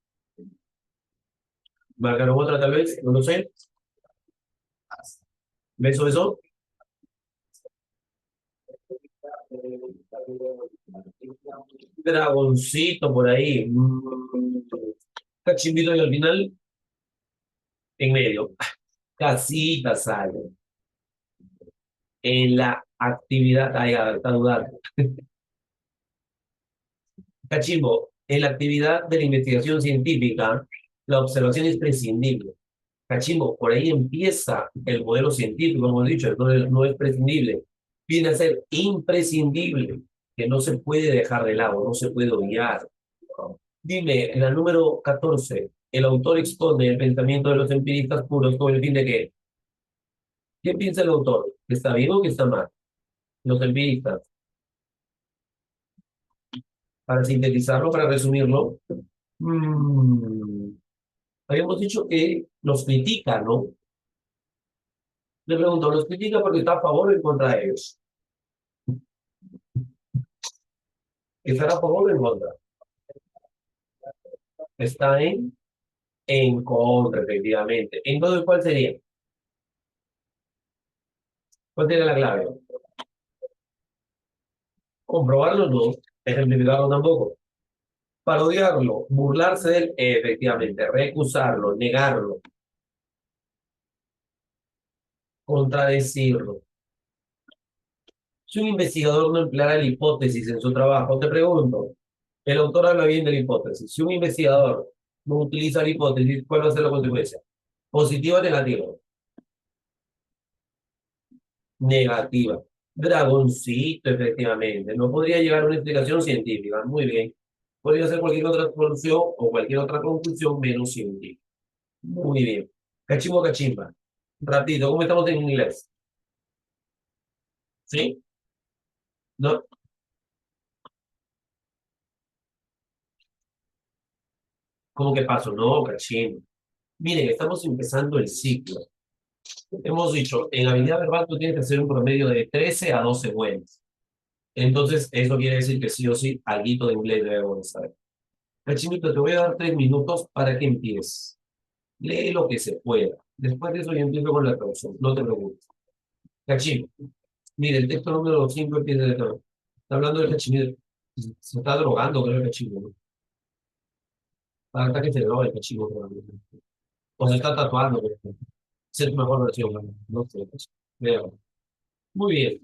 ¿Marcaron otra tal vez? No lo sé. ¿Beso, beso? Dragoncito por ahí. Cachimbito y al final, en medio. Casita sale. En la actividad, ay, a ver, está dudando. Cachimbo, en la actividad de la investigación científica, la observación es prescindible. Cachimbo, por ahí empieza el modelo científico, como he dicho, no es prescindible. Viene a ser imprescindible, que no se puede dejar de lado, no se puede obviar. Dime, en la número 14, el autor expone el pensamiento de los empiristas puros con el fin de que, ¿qué piensa el autor? ¿Que está bien o que está mal? Los empiristas, para sintetizarlo, para resumirlo, mmm, habíamos dicho que los critica, ¿no? Le pregunto, ¿los critica porque está a favor o en contra de ellos? ¿Está a favor o en contra? Está en contra, efectivamente. Entonces, ¿cuál sería? ¿Cuál sería la clave? Comprobarlo no, ejemplificarlo tampoco. Parodiarlo, burlarse de él, efectivamente, recusarlo, negarlo, contradecirlo. Si un investigador no empleara la hipótesis en su trabajo, te pregunto, el autor habla bien de la hipótesis. Si un investigador no utiliza la hipótesis, ¿cuál va a ser la consecuencia? ¿Positiva o negativa? Negativa. Dragoncito, efectivamente. No podría llegar a una explicación científica. Muy bien. Podría ser cualquier otra solución o cualquier otra conclusión menos científica. Muy bien. Cachimbo, cachimba. Ratito, ¿cómo estamos en inglés? ¿Sí? ¿No? ¿Cómo que paso? No, cachimbo. Miren, estamos empezando el ciclo. Hemos dicho, en habilidad verbal tú tienes que hacer un promedio de 13 a 12 buenas. Entonces, eso quiere decir que sí o sí, alguito de inglés debemos saber. Cachimito, te voy a dar 3 minutos para que empieces. Lee lo que se pueda. Después de eso yo empiezo con la traducción. No te preocupes. Cachimbo. Mire, el texto número 5 empieza de todo. Está hablando del cachimbo. Se está drogando, creo, el cachimbo, ¿no? Hasta que se droga el cachimbo, probablemente. O se está tatuando, por ejemplo. Esa es tu mejor versión, ¿no? No sé. Veo. Muy bien.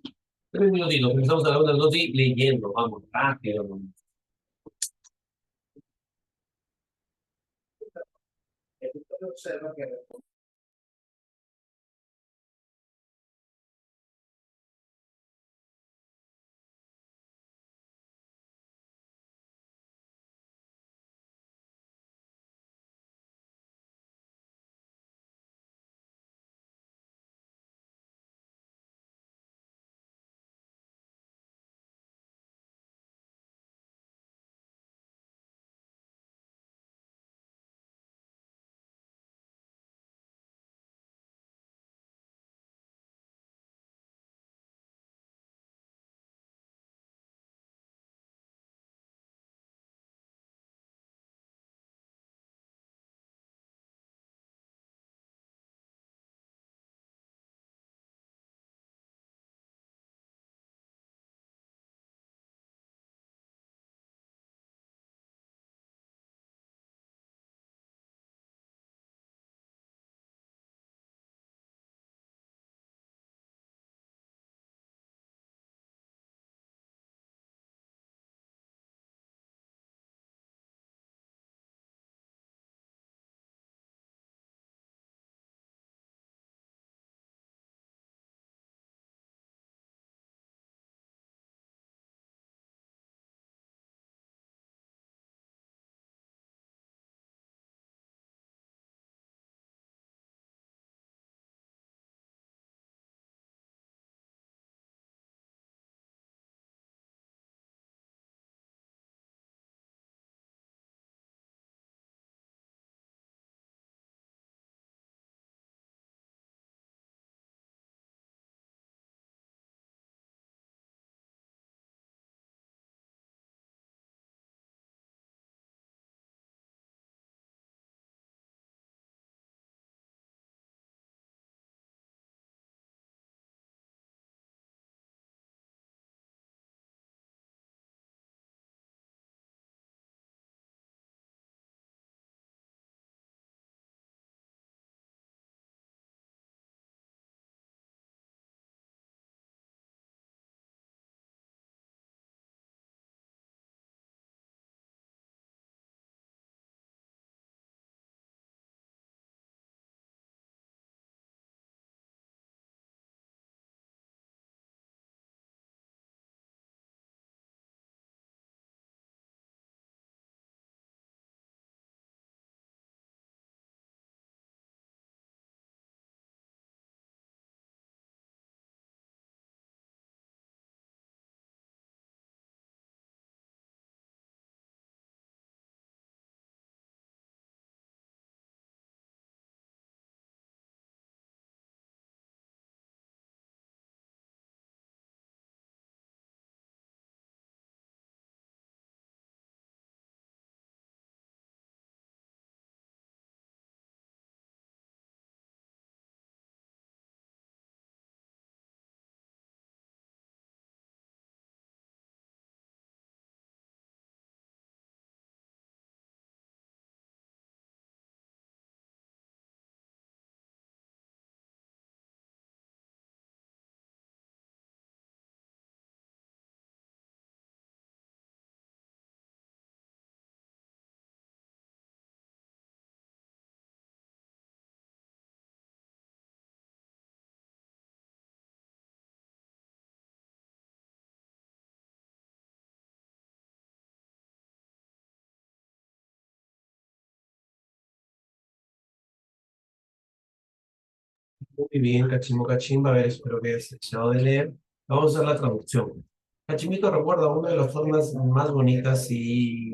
3 minutitos. Empezamos a la una, dos y leyendo. Vamos, rápido. ¿No? Muy bien, Cachimbo Cachimba. A ver, espero que hayas terminado de leer. Vamos a hacer la traducción. Cachimito recuerda una de las formas más bonitas y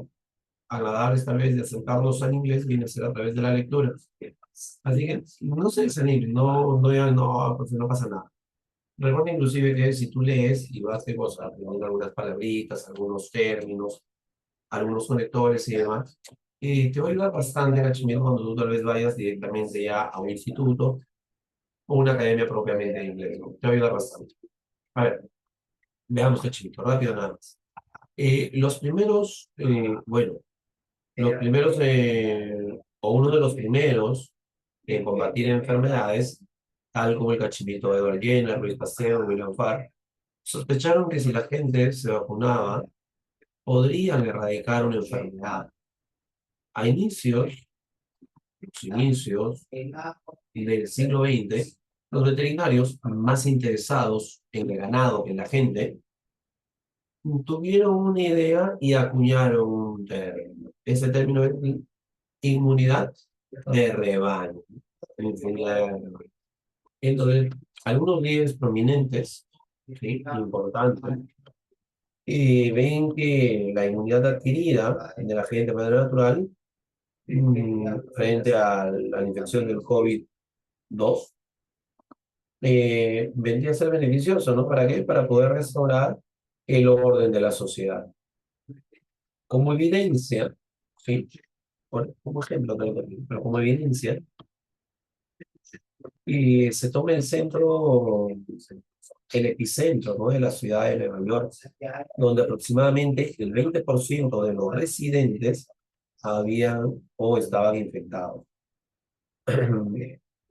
agradables tal vez de acercarnos al inglés viene a ser a través de la lectura. Así que no se desanimen, no, pues no pasa nada. Recuerda inclusive que si tú lees y vas qué cosa, aprendiendo algunas palabritas, algunos términos, algunos conectores y demás, te va a ayudar bastante, Cachimito, cuando tú tal vez vayas directamente ya a un instituto o una academia propiamente de inglés, ¿no? Te va a ayudar bastante. A ver, veamos, Cachimito, rápido nada más. Los primeros, bueno, los primeros, o uno de los primeros en combatir enfermedades, tal como el cachimito de Edward Jenner, Luis Pasteur, William Farr, sospecharon que si la gente se vacunaba, podrían erradicar una enfermedad. A los inicios del siglo XX, los veterinarios más interesados en el ganado que en la gente, tuvieron una idea y acuñaron un término. Ese término es inmunidad de rebaño. Inmunidad de rebaño. Entonces, algunos líderes prominentes, ¿sí? Importantes, ven que la inmunidad adquirida de la gente de manera natural frente a la infección del COVID-2 vendría a ser beneficioso, ¿no? ¿Para qué? Para poder restaurar el orden de la sociedad. Como evidencia, ¿sí? Como ejemplo, pero como evidencia, y se toma el centro, el epicentro, ¿no? De la ciudad de Nueva York, donde aproximadamente el 20% de los residentes habían o estaban infectados.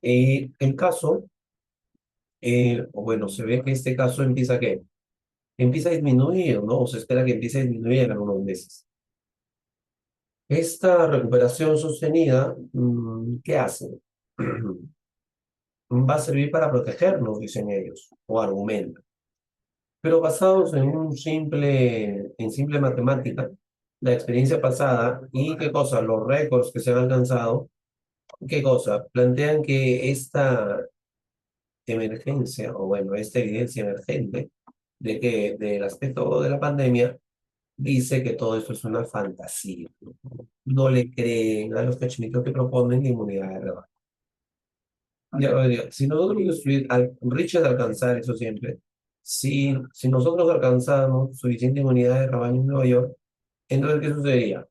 El caso, bueno, se ve que este caso empieza ¿qué? Empieza a disminuir, ¿no? O se espera que empiece a disminuir en algunos meses. Esta recuperación sostenida, ¿qué hace? Va a servir para protegernos, dicen ellos, o argumentan. Pero basados en simple matemática, la experiencia pasada y qué cosa, los récords que se han alcanzado, qué cosa, plantean que esta emergencia, o bueno, esta evidencia emergente de que del aspecto de la pandemia dice que todo esto es una fantasía. No le creen a los cachinitos que proponen la inmunidad de rebaño. Ya, si nosotros, Richard alcanzar eso siempre, si nosotros alcanzamos suficiente inmunidad de rebaño en Nueva York, entonces, ¿qué sucedería?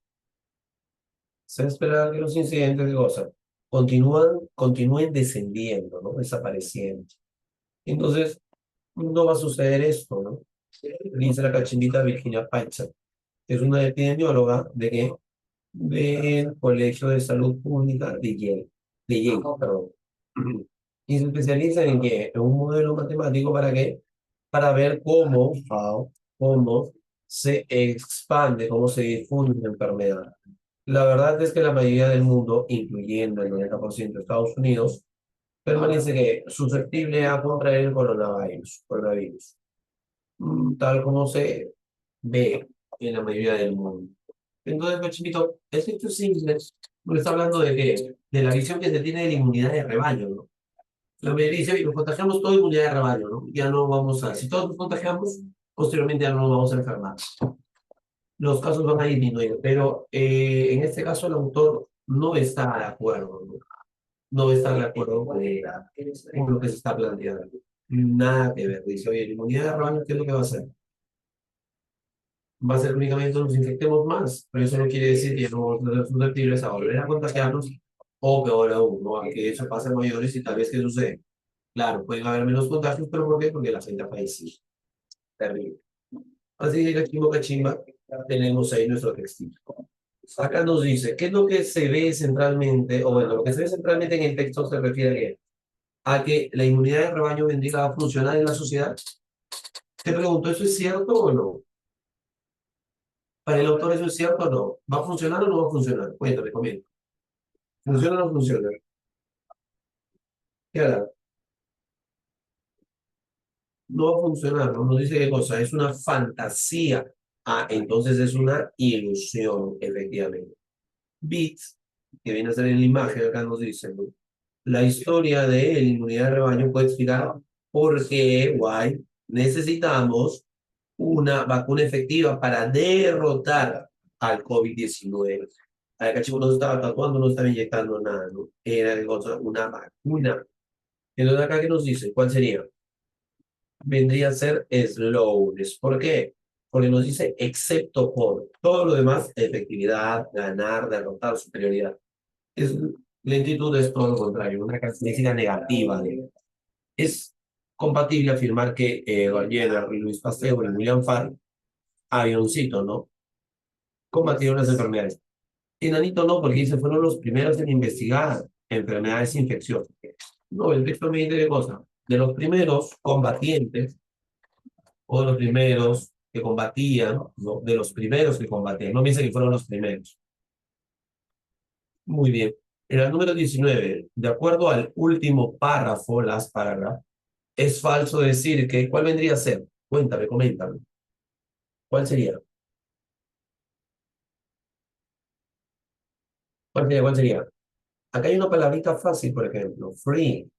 Se espera que los incidentes de cosas continúen descendiendo, ¿no? Desapareciendo. Entonces, no va a suceder esto, ¿no? Dice la cachinita Virginia Pacha, que es una epidemióloga del Colegio de Salud Pública de Yale, perdón. Y se especializa en qué? En un modelo matemático ¿para qué? Para ver cómo se expande, cómo se difunde una enfermedad. La verdad es que la mayoría del mundo, incluyendo el 90% de Estados Unidos, permanece que susceptible a contraer el coronavirus, tal como se ve en la mayoría del mundo. Entonces, Pachimito, esto es simple, porque está hablando de la visión que se tiene de la inmunidad de rebaño, ¿no? La mayoría dice, oye, nos contagiamos toda inmunidad de rebaño, ¿no? Ya no vamos a, si todos nos contagiamos, posteriormente ya no nos vamos a enfermar. Los casos van a disminuir, pero en este caso el autor no está de acuerdo, ¿no? No está de acuerdo con lo que se está planteando. Nada que ver. Dice, oye, la inmunidad de rebaño, ¿qué es lo que va a hacer? Va a ser únicamente nos infectemos más, pero eso no quiere decir que no vamos a ser susceptibles a volver a contagiarnos o peor aún, ¿no? A que eso pase a mayores y tal vez, ¿qué sucede? Claro, pueden haber menos contagios, pero ¿por qué? Porque la gente fallece. Terrible. Así que cachimbo cachimba, tenemos ahí nuestro textito. Acá nos dice, ¿qué es lo que se ve centralmente? O bueno, lo que se ve centralmente en el texto se refiere a qué? A que la inmunidad de rebaño vendría a funcionar en la sociedad. Te pregunto, ¿eso es cierto o no? Para el autor, ¿eso es cierto o no? ¿Va a funcionar o no va a funcionar? Cuéntame, comenta. ¿Funciona o no funciona? ¿Qué hará? No va a funcionar, no nos dice qué cosa, es una fantasía. Ah, entonces es una ilusión, efectivamente. Bits, que viene a ser en la imagen, acá nos dice, ¿no? la historia de la inmunidad de rebaño puede explicar por qué, guay, necesitamos una vacuna efectiva para derrotar al COVID-19. Acá chico no se estaba tatuando, no estaba inyectando nada, ¿no? Era una vacuna. Entonces acá, ¿qué nos dice? ¿Cuál sería? Vendría a ser slowness. ¿Por qué? Porque nos dice excepto por todo lo demás, efectividad, ganar, derrotar, superioridad. Es, lentitud es todo lo contrario, una característica negativa. Es compatible afirmar que Edward Jenner, Luis Pasteur y William Farr, avioncito, ¿no? Combatieron las enfermedades. Enanito no, porque dice, fueron los primeros en investigar enfermedades infecciosas. No, el texto me dice qué cosa. De los primeros combatientes, o de los primeros que combatían, ¿no? De los primeros que combatían. No me dice que fueron los primeros. Muy bien. En el número 19, de acuerdo al último párrafo, las parágrafos, es falso decir que, ¿cuál vendría a ser? Cuéntame, coméntame. ¿Cuál sería? ¿Cuál sería? ¿Cuál sería? Acá hay una palabrita fácil, por ejemplo, free.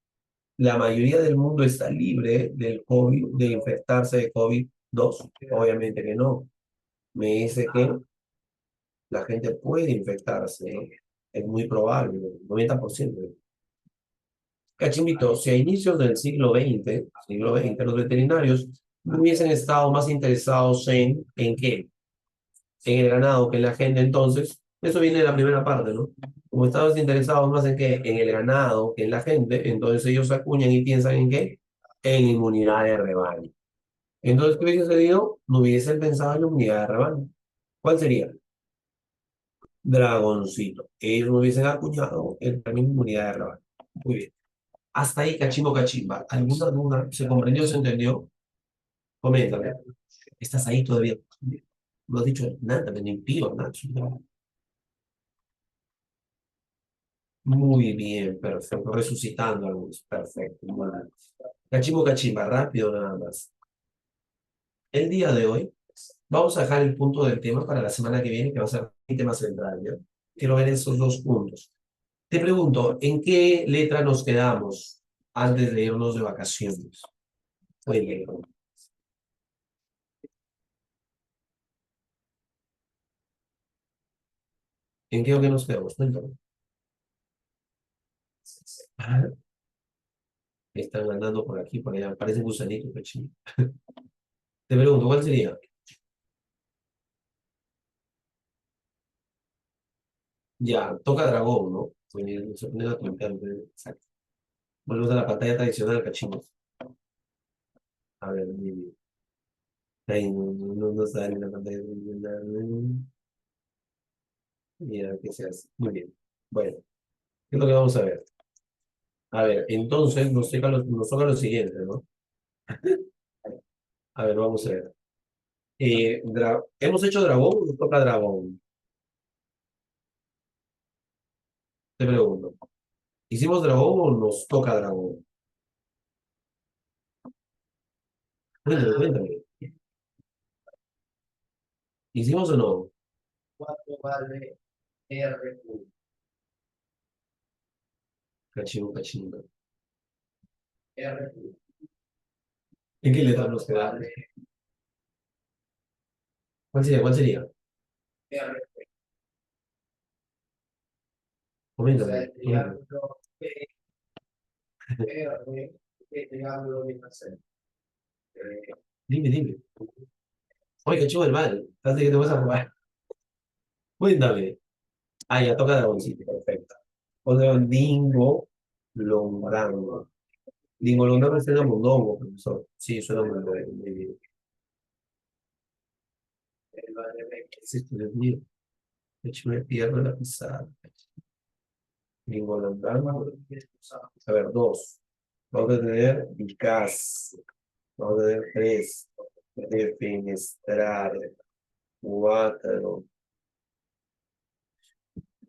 La mayoría del mundo está libre del COVID, de infectarse de COVID-2. Obviamente que no. Me dice que la gente puede infectarse, ¿no? Es muy probable, 90%. Cachimbito, si a inicios del siglo XX, los veterinarios no hubiesen estado más interesados ¿en qué? En el ganado que en la gente, entonces, eso viene de la primera parte, ¿no? Como estaban interesados más en qué, en el ganado que en la gente, entonces ellos acuñan y piensan en qué, en inmunidad de rebaño. Entonces, ¿qué hubiese sucedido? No hubiesen pensado en la inmunidad de rebaño. ¿Cuál sería? Dragoncito. Ellos no hubiesen acuñado el término inmunidad de rebaño. Muy bien. Hasta ahí, cachimbo, cachimba. ¿Alguna duda? ¿Se comprendió? ¿Se entendió? Coméntame. ¿Estás ahí todavía? No has dicho nada, me impío, Nacho. Muy bien, perfecto. Resucitando a luz. Perfecto. Muy bien. Cachimbo, cachimba, rápido nada más. El día de hoy vamos a dejar el punto del tema para la semana que viene, que va a ser el tema central, ¿ya? Quiero ver esos dos puntos. Te pregunto, ¿en qué letra nos quedamos antes de irnos de vacaciones? Muy bien. ¿En qué o qué nos quedamos? Cuéntame. Ah, están andando por aquí, por allá. Parecen gusanitos, cochino. Te pregunto, ¿cuál sería? Ya, toca dragón, ¿no? Se pone a pintar. Exacto. Volvemos a la pantalla tradicional, cachimbo. A ver, ahí no sale la pantalla tradicional. Mira, ¿qué se hace? Muy bien. Bueno, ¿qué es lo que vamos a ver? A ver, entonces nos toca lo siguiente, ¿no? A ver, vamos a ver. ¿Hemos hecho dragón o nos toca dragón? Te pregunto. ¿Hicimos dragón o nos toca dragón? Cuéntame, cuéntame. ¿Hicimos o no? ¿Cuánto vale R? Cachimbo, cachimbo. R. ¿En qué letra nos quedamos? ¿Cuál sería? ¿Cuál sería? R. Coméntame. Coméntame. Dime, dime. Oye, cachimbo el mal. Fíjate que te vas a jugar. Cuéntame. Ah, ya toca dragoncito. Perfecto. O sea, Dingo Londango. Dingo Londango suena mondongo, profesor. Sí, suena mondongo. Muy bien. ¿Qué es esto, Dios mío? De hecho, me pierdo la pisada. Dingo Londango. A ver, dos. Vamos a tener Vicaz. Vamos a tener tres. Defenestrar. Cuatro.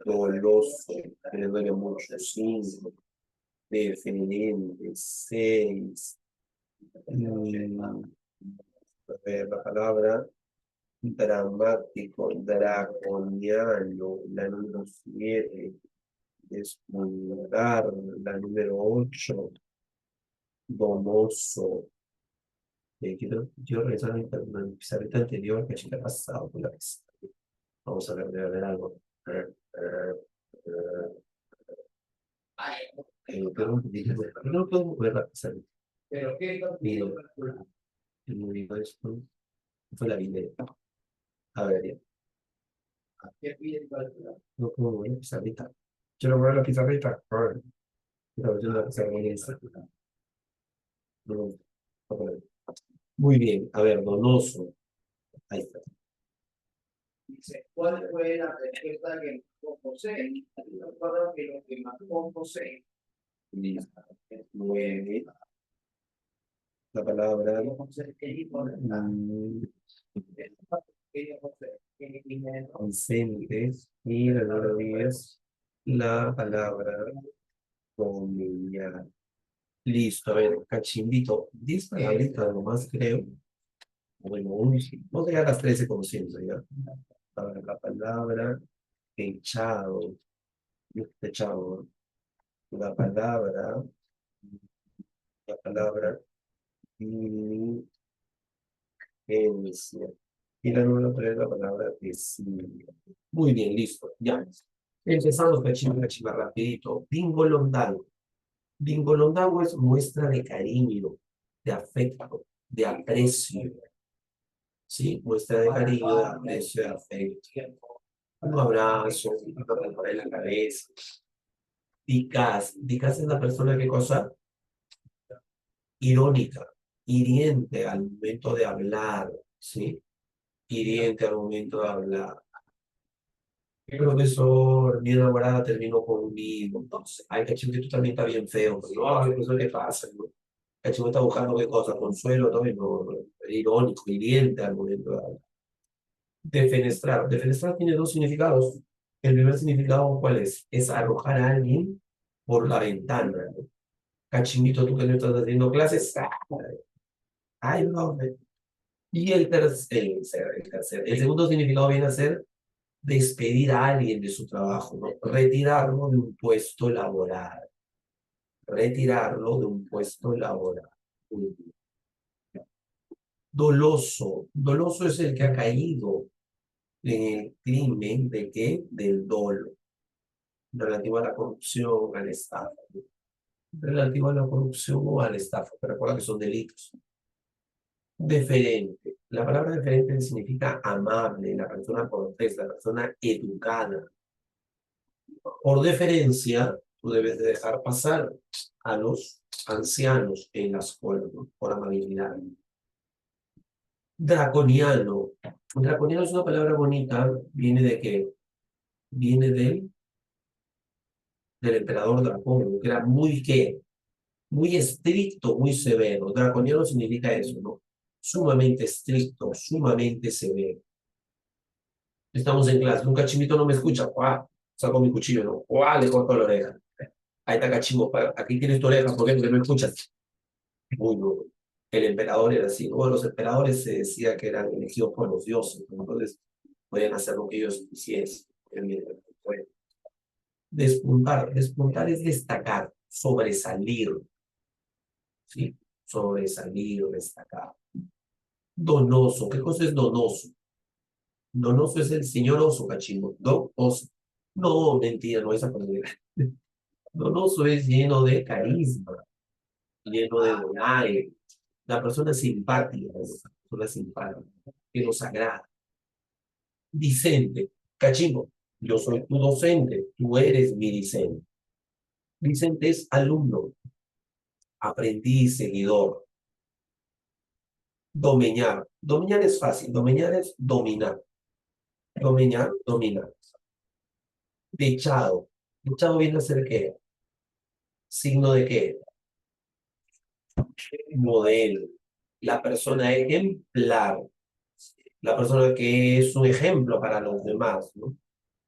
Doloso. Que le duele mucho. Cinco. Defendente. Seis. A ver, la palabra dramático, draconiano, la número 7. Desmundar, la número 8, donoso. Quiero regresar a mi pizarrita anterior, que ha pasado con la pizarra. Vamos a ver algo. No puedo mover la pizarra. Pero qué el movimiento de esto fue la video. A ver, ya. No puedo mover la pizarrita. Quiero mover la pizarrita. A ver. Quiero ver la pizarrita. No, no, muy bien. A ver, donoso. Ahí está. Dice, ¿cuál fue la respuesta que marcó José? Recuerda que lo que marcó José. Listo. Muy bien. La palabra. Ausentes. Y la número 10. La palabra dominar. Listo, a ver, cachimbito. 10 palabritas nomás, creo. Bueno, vamos a llegar a las 13 como siempre, ¿ya? A ver, la palabra echado. Echado. La palabra. La palabra diligencia. Y la número 3, la palabra desidia. Muy bien, listo. Ya. Empezamos, cachimba, cachimba, rapidito. Bingolondango. Bingolondango es muestra de cariño, de afecto, de aprecio. ¿Sí? Muestra de cariño, de aprecio, de afecto. Un abrazo, una palmada en la cabeza. Dicaz. Dicaz es la persona que cosa irónica, hiriente al momento de hablar, ¿sí? Hiriente al momento de hablar. El profesor, mi enamorada terminó conmigo. Entonces, ay, cachimbo, que tú también estás bien feo. Pero, no, ay, profesor, ¿qué pasa? ¿No? Cachimbo está buscando qué cosa, consuelo, ¿no? Y no, irónico, hiriente al momento de hablar. Defenestrar. Defenestrar tiene dos significados. El primer significado, ¿cuál es? Es arrojar a alguien por la ventana, ¿no? Cachimbito, tú que no estás haciendo clases, ay, no. Y el segundo significado viene a ser despedir a alguien de su trabajo, ¿no? Retirarlo de un puesto laboral. Retirarlo de un puesto laboral. Doloso. Doloso es el que ha caído en el crimen de qué? Del dolo. Relativo a la corrupción, al estafa. ¿No? Relativo a la corrupción o al estafa. Pero recuerda que son delitos. Deferente. La palabra deferente significa amable, la persona cortés, la persona educada. Por deferencia, tú debes de dejar pasar a los ancianos en la escuela, ¿no? Por amabilidad. Draconiano. Draconiano es una palabra bonita, viene de qué? Viene del emperador Dracón, que era muy, ¿qué? Muy estricto, muy severo. Draconiano significa eso, ¿no? Sumamente estricto, sumamente severo. Estamos en clase, un cachimito no me escucha, ¡guau! Saco mi cuchillo, ¿no? ¡Guau! Le corto la oreja. Ahí está cachimbo, aquí tienes tu oreja, ¿por qué? Porque no escuchas. Muy duro. El emperador era así, ¿no? Los emperadores se decía que eran elegidos por los dioses, ¿no? Entonces podían hacer lo que ellos quisiesen. Bueno, despuntar. Despuntar es destacar, sobresalir, ¿sí? Sobresalir, destacar. Donoso. ¿Qué cosa es donoso? Donoso es el señor oso, cachimbo. ¿No? Oso. No, mentira, no esa palabra. Donoso es lleno de carisma, lleno de donaire. La persona simpática, la persona simpática, que nos agrada. Vicente, cachimbo, yo soy tu docente, tú eres mi Vicente. Vicente es alumno, aprendiz, seguidor. Domeñar. Domeñar es fácil, domeñar es dominar. Domeñar, dominar. Dechado. Dechado viene a ser ¿qué? Signo de qué? Modelo. La persona ejemplar. La persona que es un ejemplo para los demás, ¿no?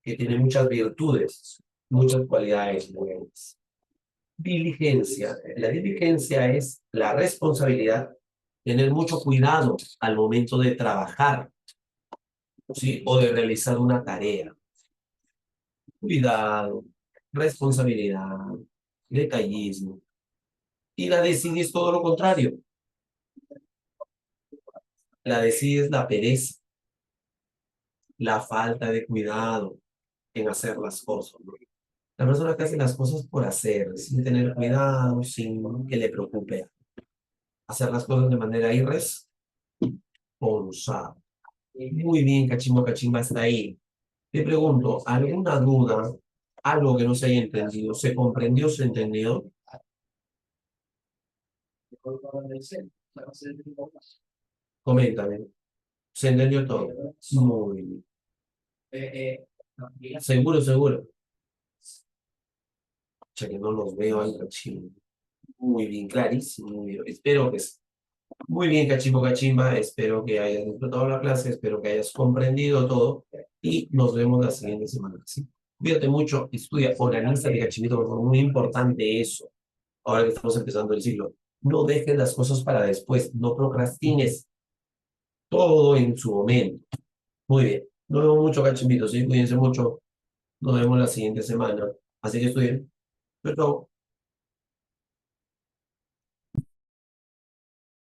Que tiene muchas virtudes, muchas cualidades buenas. Diligencia. La diligencia es la responsabilidad, tener mucho cuidado al momento de trabajar, ¿sí? O de realizar una tarea. Cuidado, responsabilidad, detallismo. Y la DECID es todo lo contrario. La DECID es la pereza, la falta de cuidado en hacer las cosas, ¿no? La persona que hace las cosas por hacer, sin tener cuidado, sin que le preocupe. Hacer las cosas de manera irresponsable. Muy bien, Cachimbo Cachimba está ahí. Te pregunto, ¿alguna duda? Algo que no se haya entendido. ¿Se comprendió, se entendió? Coméntame. ¿Se entendió todo? Muy bien. Seguro, seguro. Ya que no los veo ahí, Cachimbo. Muy bien, clarísimo. Muy bien. Espero que sí. Muy bien, Cachimbo Cachimba. Espero que hayas disfrutado la clase. Espero que hayas comprendido todo. Y nos vemos la siguiente semana. ¿Sí? Cuídate mucho. Estudia. Organízate, Cachimito. Por favor. Muy importante eso. Ahora que estamos empezando el siglo. No dejes las cosas para después. No procrastines. Todo en su momento. Muy bien. Nos vemos mucho, Cachimbitos. ¿Sí? Cuídense mucho. Nos vemos la siguiente semana. Así que estudien. Chau, chau.